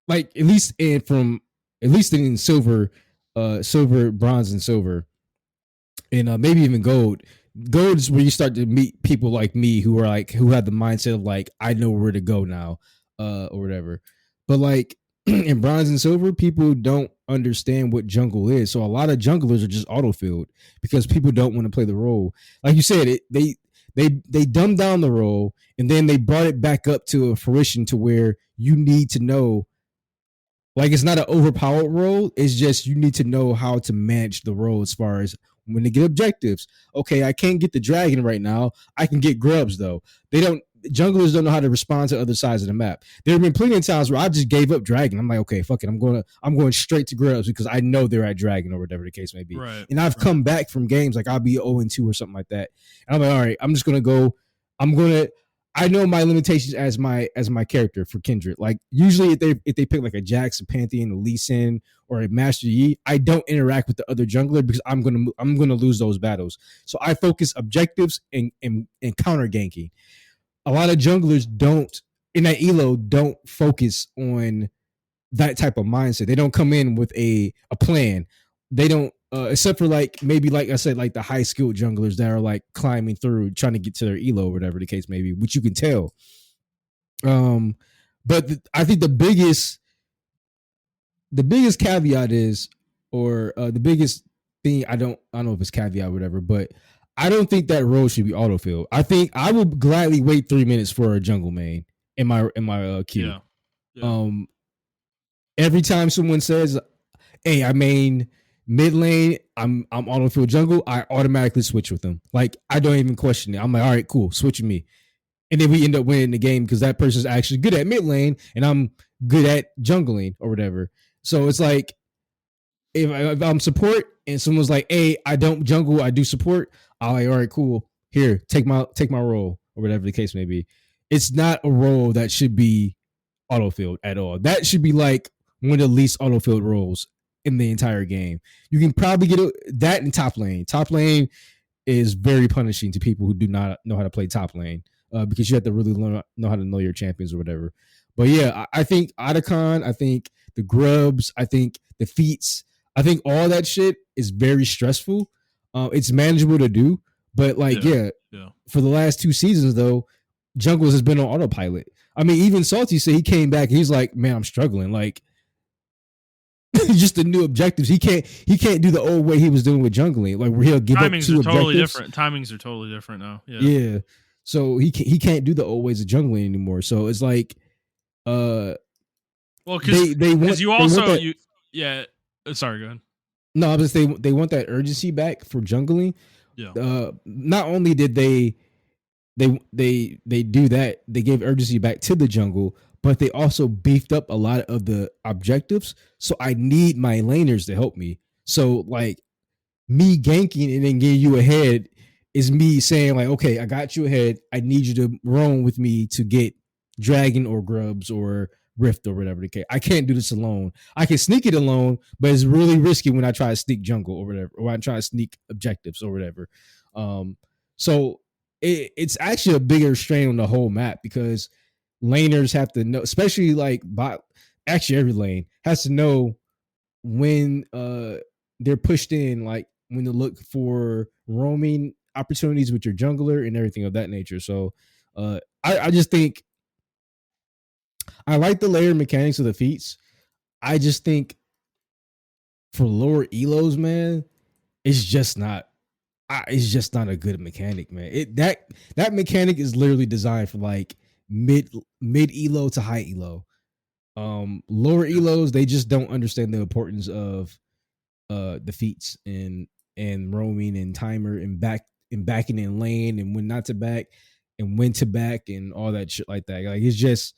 like, at least in silver, bronze and silver, and maybe even gold. Gold is where you start to meet people like me who have the mindset of like, I know where to go now, or whatever. But like in bronze and silver, people don't understand what jungle is. So a lot of junglers are just autofilled because people don't want to play the role. Like you said, they dumbed down the role, and then they brought it back up to a fruition to where you need to know. Like, it's not an overpowered role. It's just you need to know how to manage the role as far as when they get objectives. Okay, I can't get the dragon right now. I can get grubs, though. They don't junglers don't know how to respond to other sides of the map. There have been plenty of times where I just gave up dragon. I'm like, okay, fuck it, I'm going straight to grubs because I know they're at dragon or whatever the case may be. Right. And I've come back from games like I'll be 0-2 or something like that, and I'm like, all right, I'm just gonna go. I know my limitations as my character for Kindred. Like usually if they pick like a Jax, a Pantheon, a Lee Sin, or a Master Yi, I don't interact with the other jungler because I'm gonna lose those battles. So I focus objectives and counter ganking. A lot of junglers don't in that elo don't focus on that type of mindset. They don't come in with a plan. They don't except for like maybe like I said, like the high skilled junglers that are like climbing through trying to get to their elo or whatever the case may be, which you can tell. But I think the biggest caveat is, or the biggest thing, I don't know if it's caveat or whatever, but I don't think that role should be autofilled. I think I would gladly wait 3 minutes for a jungle main in my queue. Yeah. Every time someone says, "Hey, I main mid lane, I'm autofill jungle," I automatically switch with them. Like I don't even question it. I'm like, all right, cool, switch with me. And then we end up winning the game because that person's actually good at mid lane and I'm good at jungling or whatever. So it's like if I'm support and someone's like, "Hey, I don't jungle, I do support," I'm like, all right, cool. Here, take my role or whatever the case may be. It's not a role that should be autofilled at all. That should be like one of the least autofilled roles in the entire game. You can probably get that in top lane. Top lane is very punishing to people who do not know how to play top lane because you have to really know how to know your champions or whatever. But yeah, I think Otacon, I think the grubs, I think the feats, I think all that shit is very stressful. It's manageable to do, but like yeah, for the last 2 seasons though, Jungles has been on autopilot. I mean, even Salty said he came back. He's like, man, I'm struggling. Like, just the new objectives. He can't do the old way he was doing with jungling, like where he'll give up 2 objectives. Totally different. Timings are totally different now. Yeah. So he can't do the old ways of jungling anymore. So it's like, well, because you also sorry, go ahead. No, I was just they want that urgency back for jungling. Yeah. Not only did they do that, they gave urgency back to the jungle, but they also beefed up a lot of the objectives. So I need my laners to help me. So like me ganking and then getting you ahead is me saying like, okay, I got you ahead. I need you to roam with me to get dragon or grubs or rift or whatever the case. I can't do this alone. I can sneak it alone, but it's really risky when I try to sneak jungle or whatever, or I try to sneak objectives or whatever. So it's actually a bigger strain on the whole map because laners have to know, especially like actually every lane has to know when they're pushed in, like when to look for roaming opportunities with your jungler and everything of that nature. So I just think I like the layer mechanics of the feats. I just think for lower elos, man, it's just not a good mechanic, man. That mechanic is literally designed for like mid elo to high elo. Lower elos, they just don't understand the importance of the feats and roaming and timer and backing in lane and when not to back and when to back and all that shit like that. Like it's just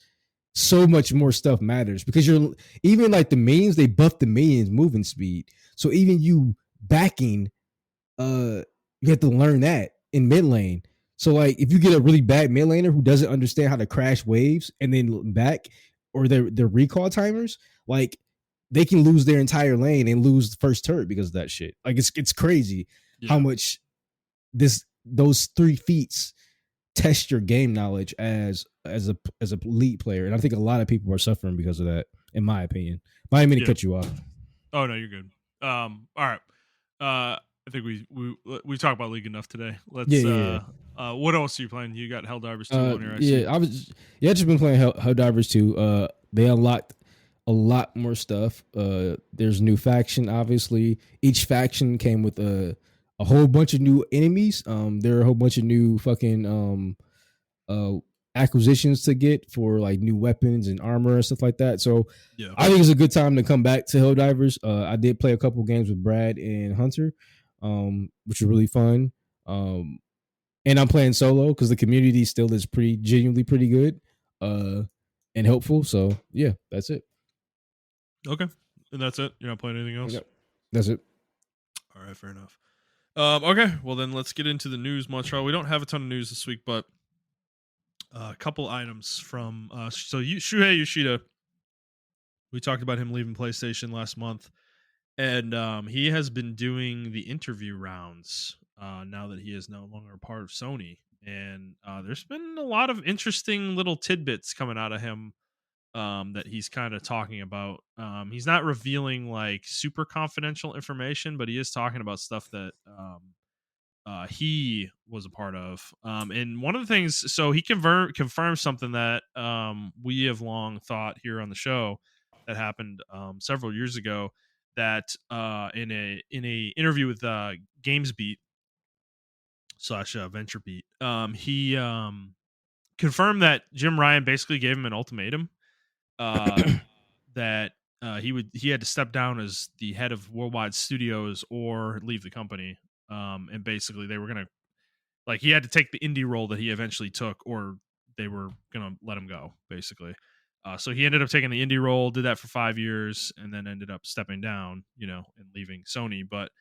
so much more stuff matters because you're even like the minions, they buff the minions moving speed. So even you backing, you have to learn that in mid lane. So like if you get a really bad mid laner who doesn't understand how to crash waves and then back or their recall timers, like they can lose their entire lane and lose the first turret because of that shit. Like it's crazy how much those 3 feats test your game knowledge as a elite player, and I think a lot of people are suffering because of that, in my opinion. But I didn't mean to cut you off. Oh no, you're good. All right. I think we talked about League enough today. Let's. What else are you playing? You got Helldivers 2 on your IC. I've just been playing Helldivers 2. They unlocked a lot more stuff. There's new faction, obviously. Each faction came with a whole bunch of new enemies. There are a whole bunch of new fucking acquisitions to get for like new weapons and armor and stuff like that. So I think it's a good time to come back to Helldivers. I did play a couple games with Brad and Hunter, which are really fun. and I'm playing solo because the community still is genuinely pretty good, and helpful. So yeah, that's it. Okay, and that's it. You're not playing anything else. Yep. That's it. All right, fair enough. Okay, well then let's get into the news, Montrell. We don't have a ton of news this week, but a couple items from Shuhei Yoshida. We talked about him leaving PlayStation last month, and he has been doing the interview rounds now that he is no longer a part of Sony. And there's been a lot of interesting little tidbits coming out of him that he's kind of talking about. He's not revealing like super confidential information, but he is talking about stuff that he was a part of. And one of the things, so he confirmed something that we have long thought here on the show that happened several years ago. That in a interview with GamesBeat slash VentureBeat, he confirmed that Jim Ryan basically gave him an ultimatum that he had to step down as the head of Worldwide Studios or leave the company. And basically they were gonna, like, he had to take the indie role that he eventually took, or they were gonna let him go, basically. So he ended up taking the indie role, did that for 5 years, and then ended up stepping down, and leaving Sony. But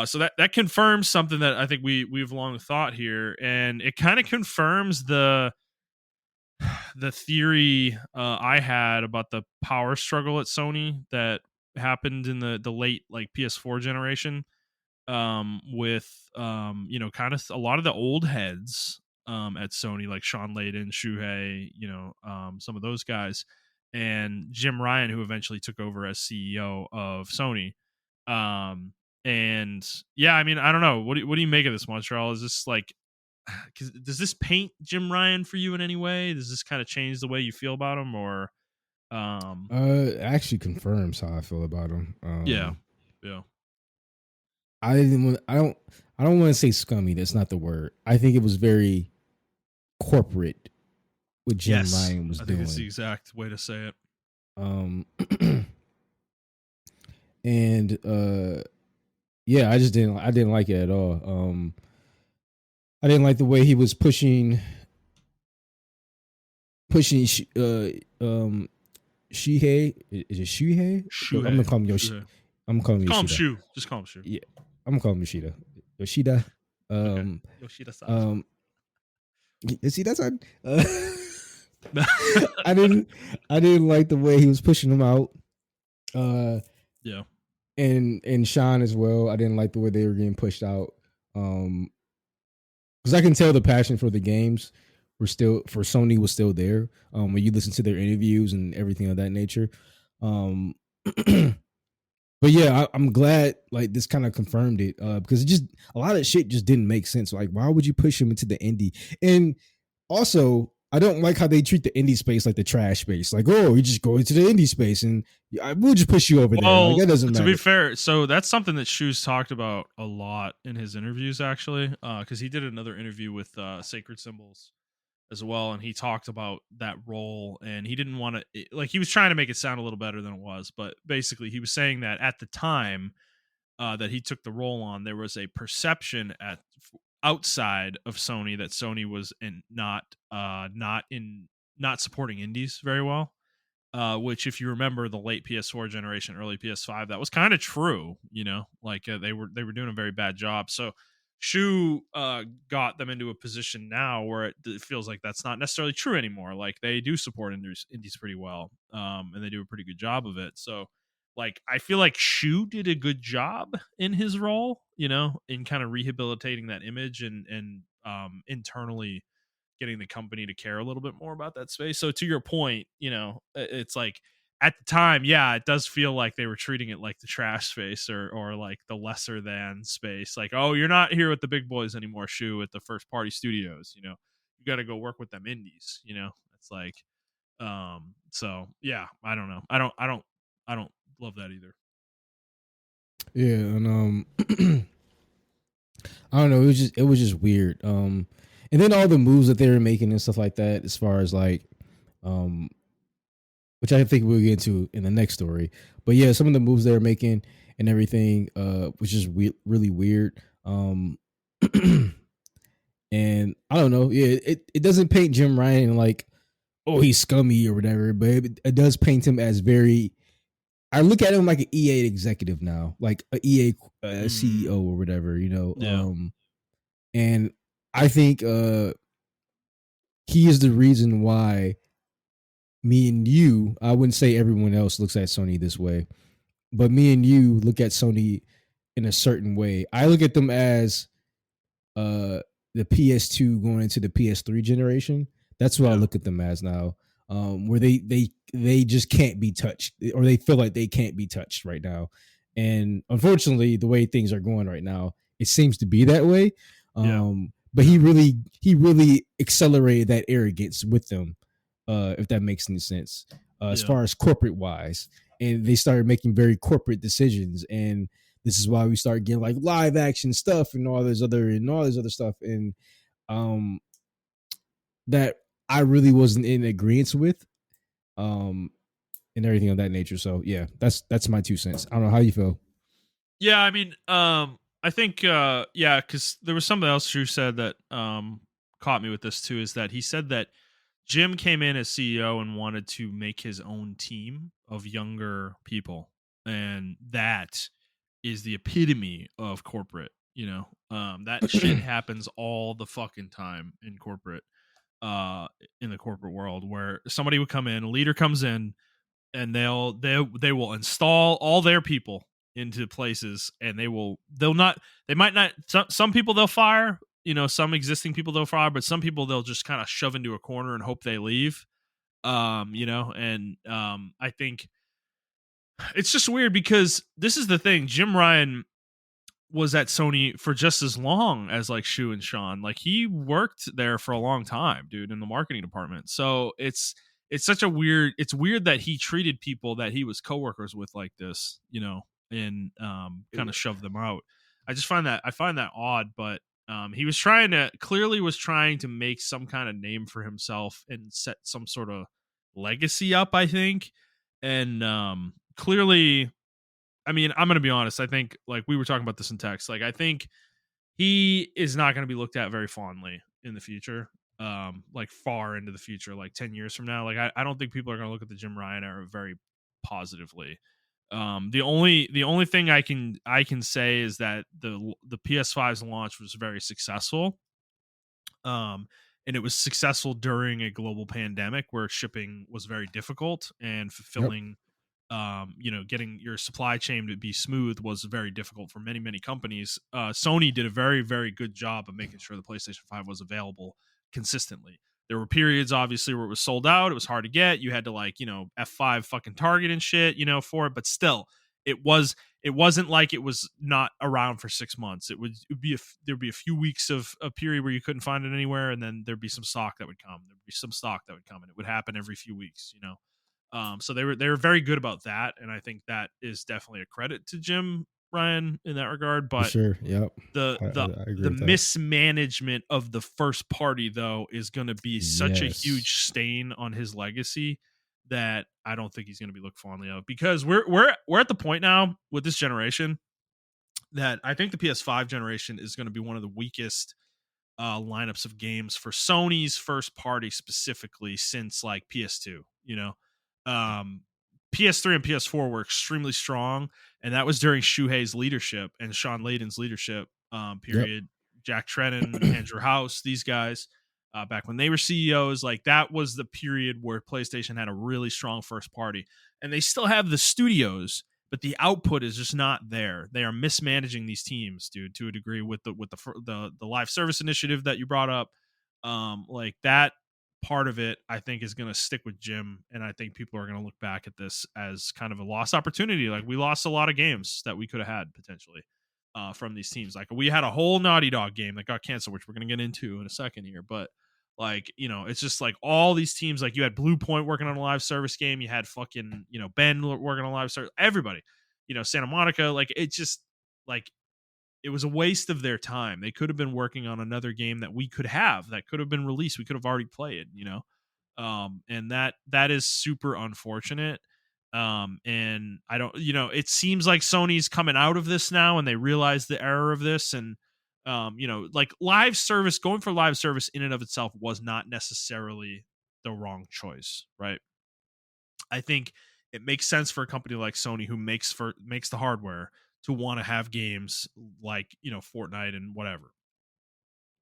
so that confirms something that I think we've long thought here, and it kind of confirms the theory I had about the power struggle at Sony that happened in the late like PS4 generation, with kind of a lot of the old heads at Sony, like Sean Layden, Shuhei, some of those guys, and Jim Ryan, who eventually took over as CEO of Sony. And yeah, I mean, I don't know. What do you make of this, Montreal? Is this like, does this paint Jim Ryan for you in any way? Does this kind of change the way you feel about him, or it actually confirms how I feel about him. Yeah. I don't want to say scummy. That's not the word. I think it was very corporate what Jim Ryan was doing. I think it's the exact way to say it. And yeah, I didn't like it at all. I didn't like the way he was pushing Shuhei. Is it Shuhei? Shuhei. I'm gonna call him Yoshida. I'm calling him Yoshida. Shu. Just call him Shu. Yeah, I'm gonna call him Yoshida. Yoshida. Okay. Yoshida-san. See, that's I didn't like the way he was pushing him out. Yeah. And Sean as well. I didn't like the way they were getting pushed out. Because I can tell the passion for the games for Sony was still there. When you listen to their interviews and everything of that nature. But yeah, I'm glad like this kind of confirmed it, because it just, a lot of shit just didn't make sense. Like, why would you push him into the indie? And also, I don't like how they treat the indie space like the trash space. Like, oh, you just go into the indie space and we'll just push you over there. Like, that doesn't matter. To be fair, so that's something that Shu's talked about a lot in his interviews, actually, because he did another interview with Sacred Symbols as well, and he talked about that role, and he didn't want to, like, he was trying to make it sound a little better than it was, but basically he was saying that at the time that he took the role on, there was a perception outside of Sony that Sony was not supporting indies very well, which, if you remember the late PS4 generation, early PS5, that was kind of true. Like they were doing a very bad job. So Shu got them into a position now where it feels like that's not necessarily true anymore. Like, they do support indies pretty well, and they do a pretty good job of it. So, like, I feel like Shu did a good job in his role, in kind of rehabilitating that image and internally getting the company to care a little bit more about that space. So to your point, it's like, at the time, yeah, it does feel like they were treating it like the trash space or like the lesser than space. Like, oh, you're not here with the big boys anymore, Shu, at the first party studios. You got to go work with them indies. It's like, so yeah, I don't know. I don't love that either. Yeah, and I don't know. It was just weird. And then all the moves that they were making and stuff like that, as far as like, which I think we'll get into in the next story. But yeah, some of the moves they were making and everything, was just really weird. And I don't know, yeah, it doesn't paint Jim Ryan like, oh, he's scummy or whatever, but it does paint him as very. I look at him like an EA executive now, like a EA CEO or whatever, Yeah. And I think he is the reason why me and you, I wouldn't say everyone else looks at Sony this way, but me and you look at Sony in a certain way. I look at them as the PS2 going into the PS3 generation. That's what I look at them as now. Where they just can't be touched, or they feel like they can't be touched right now. And unfortunately, the way things are going right now, it seems to be that way. But he really accelerated that arrogance with them, if that makes any sense. As far as corporate wise, and they started making very corporate decisions, and this is why we start getting like live action stuff and all this other stuff, and that I really wasn't in agreement with, and everything of that nature. So yeah, that's my 2 cents. I don't know how you feel. Yeah, I mean, I think yeah, because there was somebody else who said that caught me with this too, is that he said that Jim came in as CEO and wanted to make his own team of younger people, and that is the epitome of corporate. That shit happens all the fucking time in corporate, in the corporate world, where somebody would come in, a leader comes in, and they will install all their people into places, and they might not, some people they'll fire, some existing people they'll fire, but some people they'll just kind of shove into a corner and hope they leave. And I think it's just weird because this is the thing. Jim Ryan was at Sony for just as long as like Shu and Sean. Like he worked there for a long time, dude, in the marketing department. So it's such a weird, it's weird that he treated people that he was coworkers with like this, and kind of shoved them out. I find that odd, but he was clearly was trying to make some kind of name for himself and set some sort of legacy up, I think. And clearly, I mean, I'm going to be honest. I think, like we were talking about this in text, like I think he is not going to be looked at very fondly in the future, like far into the future, like 10 years from now. Like I don't think people are going to look at the Jim Ryan era very positively. The only thing I can say is that the PS5's launch was very successful. And it was successful during a global pandemic where shipping was very difficult, and fulfilling getting your supply chain to be smooth was very difficult for many companies. Sony did a very, very good job of making sure the PlayStation 5 was available consistently. There were periods, obviously, where it was sold out. It was hard to get. You had to F5 fucking Target and shit, for it. But still, it wasn't like it was not around for 6 months. There'd be a few weeks of a period where you couldn't find it anywhere, and then there'd be some stock that would come. There'd be some stock that would come, and it would happen every few weeks. So they were very good about that, and I think that is definitely a credit to Jim Ryan in that regard. For But sure, yep, the I the agree the with that. mismanagement of the first party though is going to be such a huge stain on his legacy that I don't think he's going to be looked fondly of, because we're at the point now with this generation that I think the PS5 generation is going to be one of the weakest lineups of games for Sony's first party specifically since like PS2. Um, PS3 and PS4 were extremely strong, and that was during Shuhei's leadership and Sean Layden's leadership Yep. period. Jack Tretton, Andrew House, these guys, back when they were CEOs, like that was the period where PlayStation had a really strong first party, and they still have the studios, but the output is just not there. They are mismanaging these teams, dude, to a degree with the live service initiative that you brought up. Like that part of it, I think, is going to stick with Jim, and I think people are going to look back at this as kind of a lost opportunity. Like we lost a lot of games that we could have had potentially from these teams. Like we had a whole Naughty Dog game that got canceled, which we're going to get into in a second here, but like, it's just like all these teams, like you had Blue Point working on a live service game. You had fucking, Ben working on a live service. Everybody, Santa Monica, like it just like it was a waste of their time. They could have been working on another game that we could have that could have been released. We could have already played. And that is super unfortunate. And I don't, it seems like Sony's coming out of this now and they realize the error of this, and Like live service, going for live service in and of itself was not necessarily the wrong choice, right? I think it makes sense for a company like Sony who makes the hardware to want to have games like, Fortnite and whatever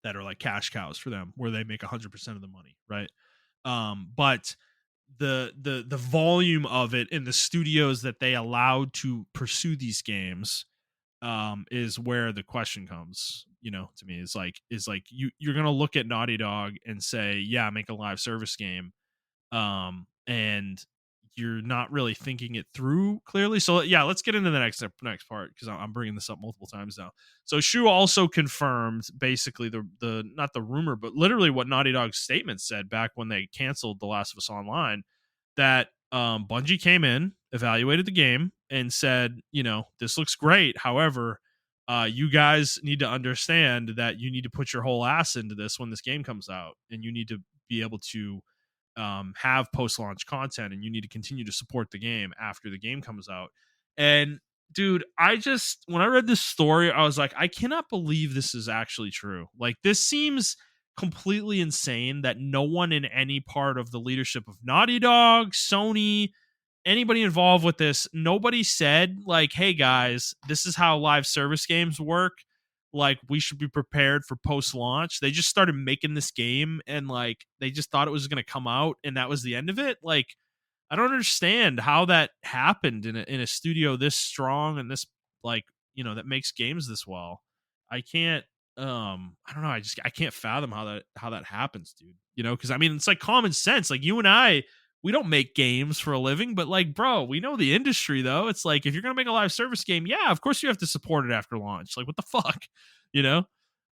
that are like cash cows for them where they make 100% of the money, right? But the volume of it in the studios that they allowed to pursue these games is where the question comes, to me. Is like you're gonna look at Naughty Dog and say, yeah, make a live service game, and you're not really thinking it through clearly. So yeah, let's get into the next part because I'm bringing this up multiple times now. So Shu also confirmed basically the not the rumor, but literally what Naughty Dog's statement said back when they canceled The Last of Us Online, that Bungie came in, evaluated the game, and said, this looks great. However, you guys need to understand that you need to put your whole ass into this when this game comes out, and you need to be able to have post-launch content, and you need to continue to support the game after the game comes out. And dude, when I read this story, I was like, I cannot believe this is actually true. Like, this seems completely insane that no one in any part of the leadership of Naughty Dog, Sony, anybody involved with this, nobody said like, hey guys, this is how live service games work. Like, we should be prepared for post-launch. They just started making this game, and like they just thought it was going to come out, and that was the end of it. Like, I don't understand how that happened in a studio this strong and this, like, that makes games this well. I can't I don't know, I can't fathom how that happens, dude. Because I mean, it's like common sense. Like, you and I, we don't make games for a living, but like, bro, we know the industry though. It's like, if you're gonna make a live service game, yeah, of course you have to support it after launch. Like, what the fuck, you know?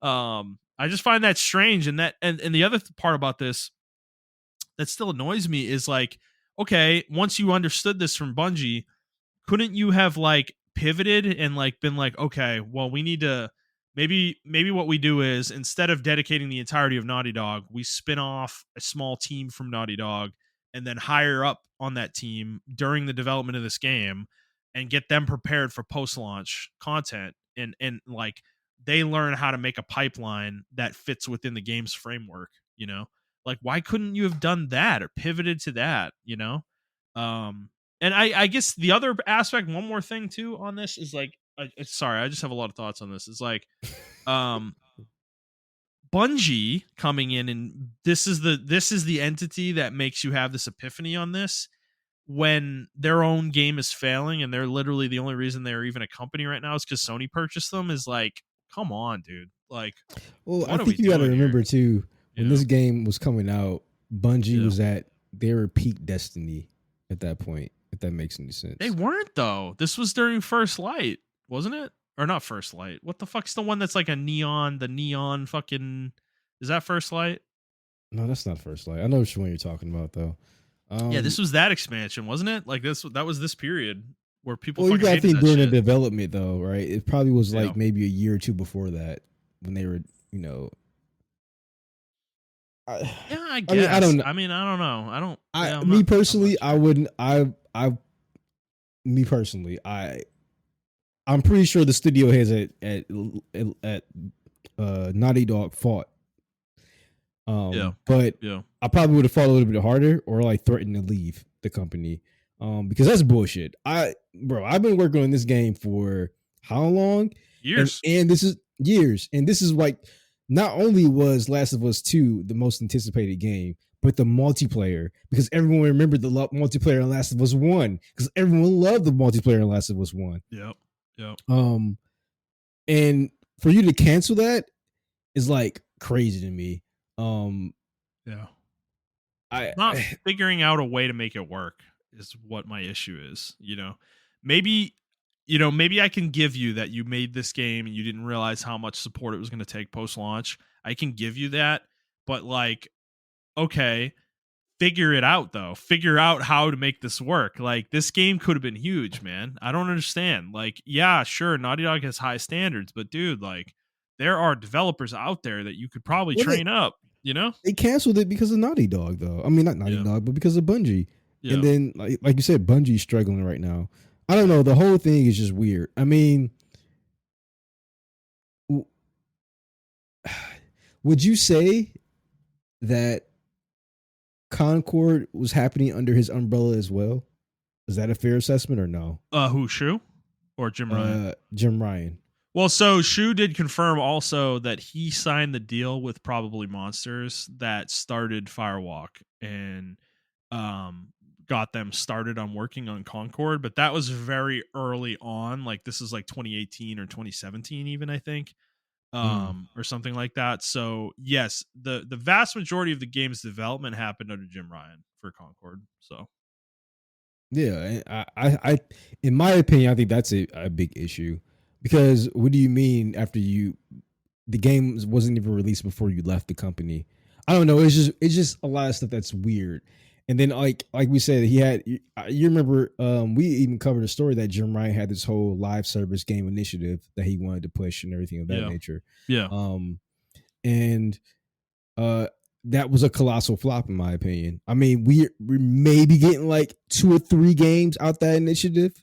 I just find that strange, and the other part about this that still annoys me is like, okay, once you understood this from Bungie, couldn't you have like pivoted and like been like, okay, well, we need to maybe what we do is, instead of dedicating the entirety of Naughty Dog, we spin off a small team from Naughty Dog and then hire up on that team during the development of this game and get them prepared for post-launch content, and like they learn how to make a pipeline that fits within the game's framework, like, why couldn't you have done that or pivoted to that, and I guess the other aspect, one more thing too on this is like, sorry, I just have a lot of thoughts on this. It's like, Bungie coming in, and this is the entity that makes you have this epiphany on this when their own game is failing, and they're literally the only reason they're even a company right now is because Sony purchased them. Is like, come on, dude. Like, well, I think you got to remember too, when this game was coming out, Bungie was at their peak destiny at that point. If that makes any sense. They weren't though. This was during First Light, wasn't it? Or not First Light. What the fuck's the one that's like the neon fucking, is that First Light? No, that's not First Light. I know which one you're talking about though. Yeah, this was that expansion, wasn't it? Like, that was this period where people. Well, you got to think during the development though, right? It probably was like maybe a year or two before that when they were, yeah, I guess. I don't know. I don't. Me personally, I wouldn't. I'm pretty sure the studio heads at Naughty Dog fought. But I probably would have fought a little bit harder, or like threatened to leave the company, because that's bullshit. I've been working on this game for how long? Years. And this is years, and this is like, not only was Last of Us 2 the most anticipated game, but the multiplayer, because everyone remembered the multiplayer in Last of Us 1, because everyone loved the multiplayer in Last of Us 1. Yep. And for you to cancel that is like crazy to me. Not figuring out a way to make it work is what my issue is. Maybe I can give you that you made this game and you didn't realize how much support it was going to take post-launch. I can give you that, but like, okay, figure it out though. Figure out how to make this work. Like, this game could have been huge, man. I don't understand. Like, yeah, sure, Naughty Dog has high standards, but dude, like, there are developers out there that you could probably train up, They canceled it because of Naughty Dog though. I mean, not Naughty Dog, but because of Bungie. Yeah. And then like you said, Bungie's struggling right now. I don't know. The whole thing is just weird. I mean, would you say that Concord was happening under his umbrella as well? Is that a fair assessment or no? Who, Shu or Jim Ryan? Jim Ryan. Well, so Shu did confirm also that he signed the deal with Probably Monsters that started Firewalk and got them started on working on Concord, but that was very early on. Like this is like 2018 or 2017, even I think, or something like that. So yes, the vast majority of the game's development happened under Jim Ryan for Concord. So yeah, I in my opinion, I think that's a big issue because what do you mean after the game wasn't even released before you left the company? I don't know. It's just a lot of stuff that's weird. And then like we said, he had you remember we even covered a story that Jim Ryan had this whole live service game initiative that he wanted to push and everything of that nature. Yeah. And that was a colossal flop in my opinion. I mean, we're maybe getting like 2 or 3 games out that initiative.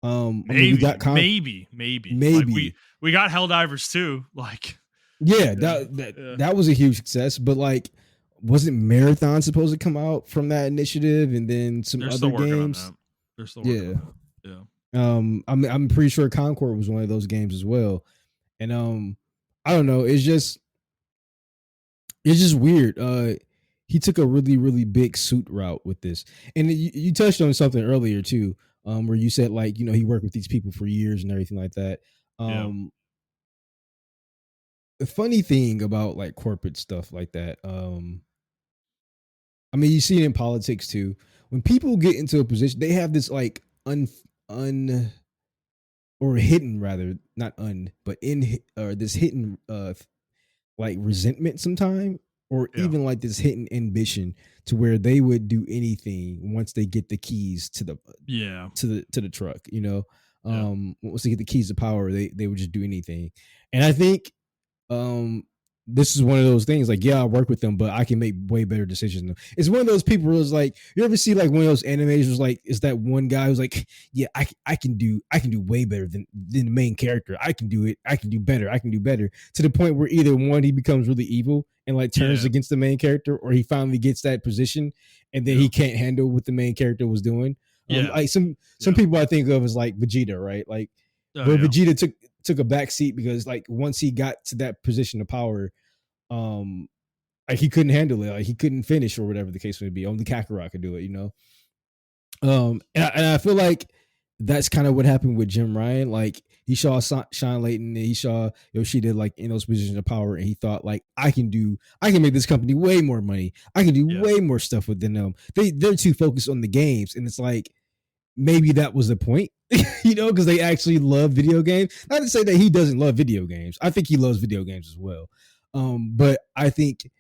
Maybe, I mean, we got maybe. Like we got Helldivers too. Like that was a huge success, but like wasn't Marathon supposed to come out from that initiative and then some other games? They're still working on that. Yeah. I'm pretty sure Concord was one of those games as well. And I don't know, it's just weird. He took a really, really big suit route with this. And you touched on something earlier too, where you said like, he worked with these people for years and everything like that. The funny thing about like corporate stuff like that, I mean, you see it in politics too. When people get into a position, they have this like or hidden rather, not but this hidden like resentment sometime, or even like this hidden ambition to where they would do anything once they get the keys to the to the truck. Once they get the keys to power, they would just do anything. And I think this is one of those things like, I work with them, but I can make way better decisions. It's one of those people who's like, you ever see like one of those animators was like, is that one guy who's like, I can do way better than the main character. I can do it. I can do better. I can do better, to the point where either one, he becomes really evil and like turns against the main character, or he finally gets that position and then he can't handle what the main character was doing. Like some people I think of as like Vegeta, right? Like Vegeta took a back seat because like once he got to that position of power, like he couldn't handle it, like he couldn't finish or whatever the case may be. Only Kakarot could do it, and I feel like that's kind of what happened with Jim Ryan. Like he saw Sean Layton and he saw Yoshida like in those positions of power, and he thought like, I can make this company way more money. I can do way more stuff within them. They're too focused on the games, and it's like, maybe that was the point, because they actually love video games. Not to say that he doesn't love video games. I think he loves video games as well. But I think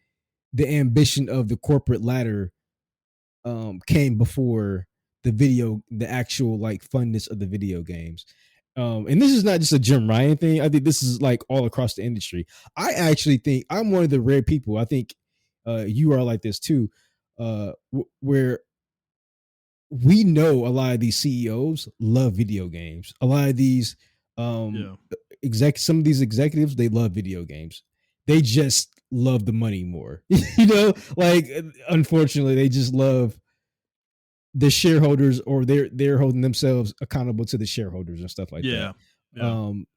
the ambition of the corporate ladder came before the actual like funness of the video games. And this is not just a Jim Ryan thing. I think this is like all across the industry. I actually think I'm one of the rare people. I think you are like this too, where we know a lot of these CEOs love video games. A lot of these some of these executives, they love video games. They just love the money more. Like unfortunately, they just love the shareholders, or they're holding themselves accountable to the shareholders and stuff like that.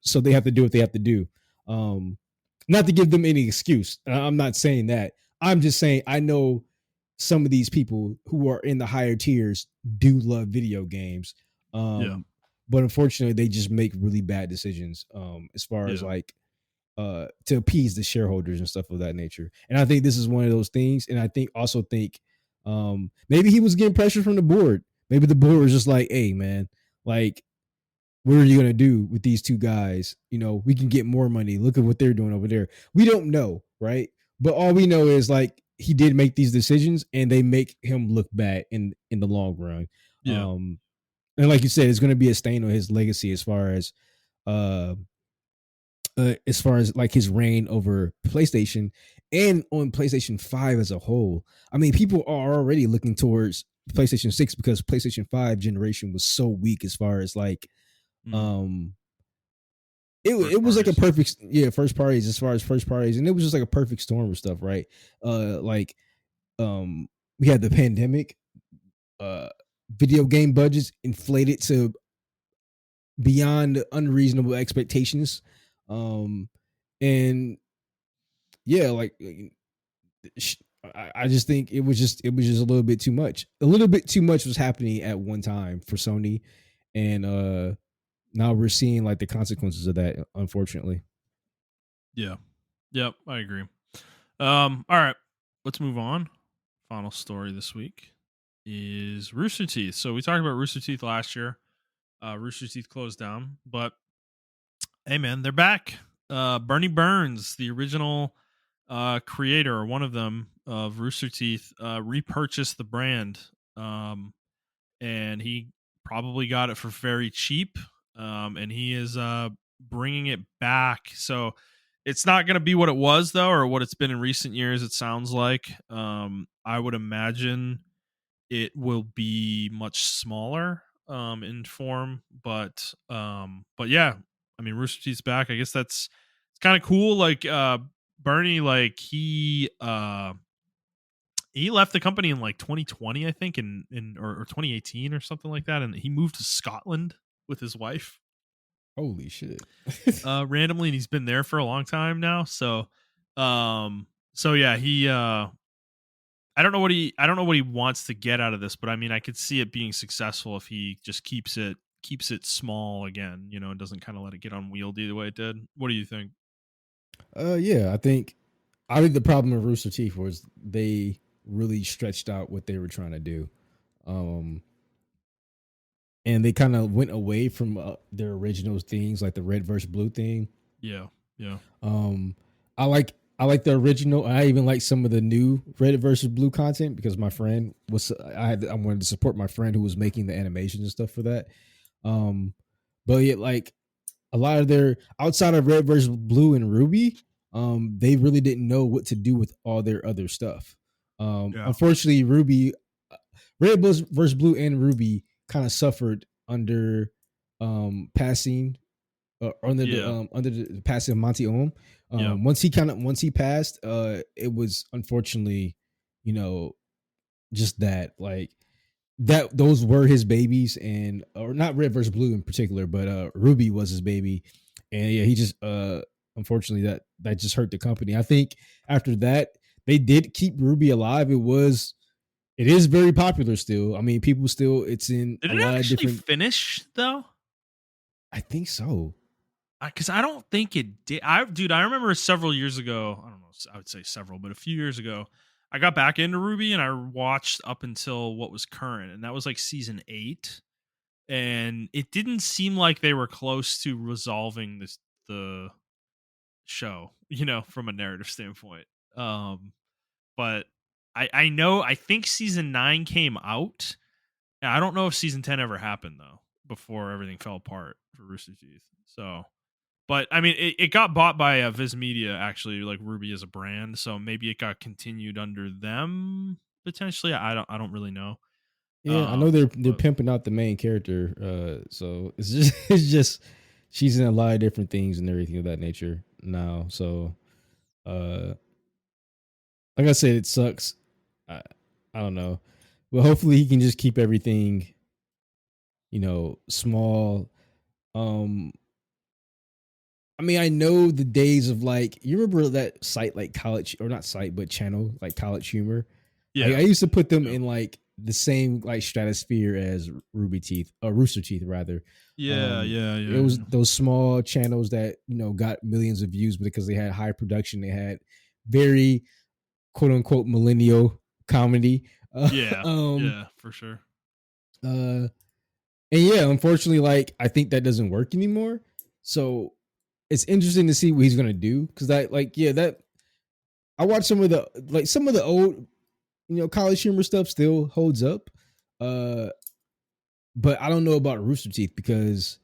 So they have to do what they have to do. Not to give them any excuse. I'm not saying that. I'm just saying I know some of these people who are in the higher tiers do love video games. But unfortunately they just make really bad decisions as far as like to appease the shareholders and stuff of that nature. And I think this is one of those things. And I think maybe he was getting pressure from the board. Maybe the board was just like, hey man, like, what are you going to do with these two guys? We can get more money. Look at what they're doing over there. We don't know. Right. But all we know is like, he did make these decisions and they make him look bad in the long run. And like you said, it's going to be a stain on his legacy as far as like his reign over PlayStation and on PlayStation 5 as a whole. I mean, people are already looking towards PlayStation 6 because PlayStation 5 generation was so weak as far as like it was like a perfect first parties as far as first parties, and it was just like a perfect storm of stuff, right? Like we had the pandemic, video game budgets inflated to beyond unreasonable expectations, and yeah, like I just think it was just a little bit too much. A little bit too much was happening at one time for Sony, and now we're seeing like the consequences of that, unfortunately. Yeah. Yep, I agree. All right, let's move on. Final story this week is Rooster Teeth. So we talked about Rooster Teeth last year. Rooster Teeth closed down, but hey, man, they're back. Bernie Burns, the original creator, or one of them of Rooster Teeth, repurchased the brand, and he probably got it for very cheap. And he is bringing it back. So it's not going to be what it was, though, or what it's been in recent years. It sounds like I would imagine it will be much smaller in form, but yeah, I mean, Rooster Teeth's back. I guess it's kind of cool. Like Bernie, like he left the company in like 2020, I think, or 2018 or something like that, and he moved to Scotland with his wife. Holy shit! Randomly, and he's been there for a long time now. So yeah, he I don't know what he wants to get out of this, but I mean, I could see it being successful if he just keeps it small again, and doesn't kind of let it get unwieldy the way it did. What do you think? Yeah, I think the problem with Rooster Teeth was they really stretched out what they were trying to do, and they kind of went away from their original things, like the red versus blue thing. Yeah. I like the original. I even like some of the new red versus blue content because my friend I wanted to support my friend who was making the animations and stuff for that. But yet, like a lot of their outside of red versus blue and Ruby, they really didn't know what to do with all their other stuff. Unfortunately, Ruby, red versus blue and Ruby kind of suffered under passing under the passing of Monty Ohm. Once he passed, it was unfortunately, just that like that those were his babies, and or not red versus blue in particular, but Ruby was his baby, and yeah, he just unfortunately that just hurt the company. I think after that they did keep Ruby alive. It is very popular still. I mean, people still. It's in Did a it lot actually of different. finish though? I think so. Because I don't think it did. I remember several years ago. I don't know. I would say several, but a few years ago, I got back into Ruby and I watched up until what was current, and that was like season 8. And it didn't seem like they were close to resolving the show, from a narrative standpoint. But I think season 9 came out. And I don't know if season 10 ever happened though, before everything fell apart for Rooster Teeth. So, but I mean, it got bought by Viz Media, actually, like Ruby as a brand. So maybe it got continued under them potentially. I don't really know. Yeah, I know they're pimping out the main character. So it's just she's in a lot of different things and everything of that nature now. So, like I said, it sucks. I don't know, but hopefully he can just keep everything, small. I mean, I know the days of like, you remember that site like College, or not site, but channel like College Humor. Yeah, like, I used to put them in like the same like stratosphere as Rooster Teeth rather. Yeah. It was those small channels that got millions of views because they had high production. They had very quote unquote millennial comedy. Yeah, for sure. And yeah, unfortunately, like I think that doesn't work anymore. So it's interesting to see what he's gonna do because I watched some of the old College Humor stuff still holds up, but I don't know about Rooster Teeth because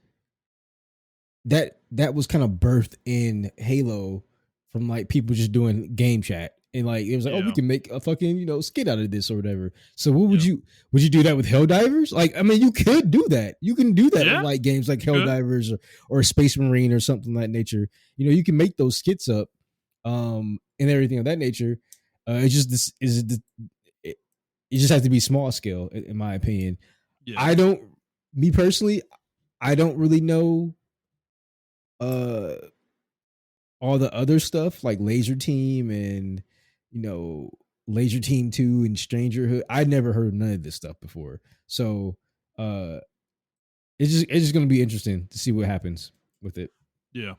that was kind of birthed in Halo from like people just doing game chat, And like it was like, oh, we can make a fucking skit out of this or whatever. So what would you do that with Helldivers? Like, I mean, you could do that. You can do that with like games like Helldivers or Space Marine or something like that nature. You can make those skits up, and everything of that nature. It just it just has to be small scale, in my opinion. Yeah. Me personally, I don't really know all the other stuff like Laser Team and Laser Team 2 and Strangerhood. I'd never heard of none of this stuff before. So it's just gonna be interesting to see what happens with it. Yeah.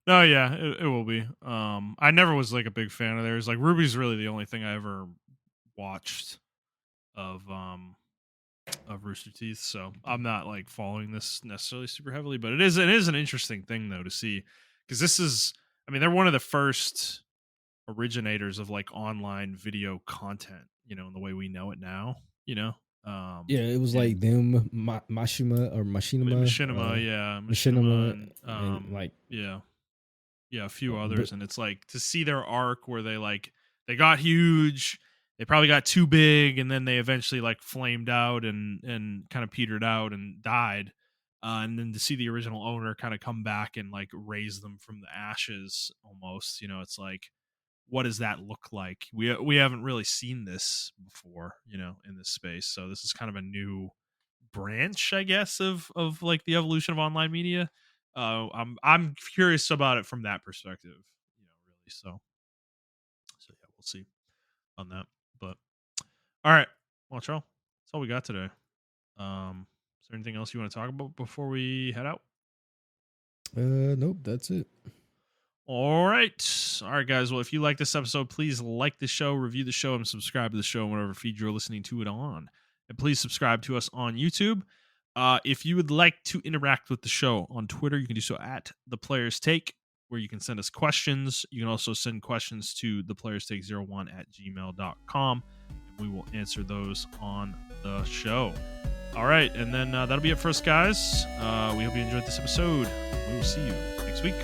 No, yeah, it will be. I never was like a big fan of theirs. Like Ruby's really the only thing I ever watched of Rooster Teeth, so I'm not like following this necessarily super heavily, but it is an interesting thing though to see, because this is, I mean, they're one of the first originators of like online video content, in the way we know it now, yeah, it was like them, Machinima, and like a few others, and it's like to see their arc where they got huge, they probably got too big, and then they eventually like flamed out and kind of petered out and died, and then to see the original owner kind of come back and like raise them from the ashes almost, it's like, what does that look like? We haven't really seen this before, in this space, so this is kind of a new branch, I guess, of like the evolution of online media. I'm curious about it from that perspective, really. So yeah, we'll see on that. But all right, well, Charles, that's all we got today. Is there anything else you want to talk about before we head out? Nope, that's it. All right, guys. Well, if you like this episode, please like the show, review the show, and subscribe to the show on whatever feed you're listening to it on. And please subscribe to us on YouTube. If you would like to interact with the show on Twitter, you can do so at The Players Take, where you can send us questions. You can also send questions to theplayerstake01@gmail.com, and we will answer those on the show. All right, and then that'll be it for us, guys. We hope you enjoyed this episode. We will see you next week.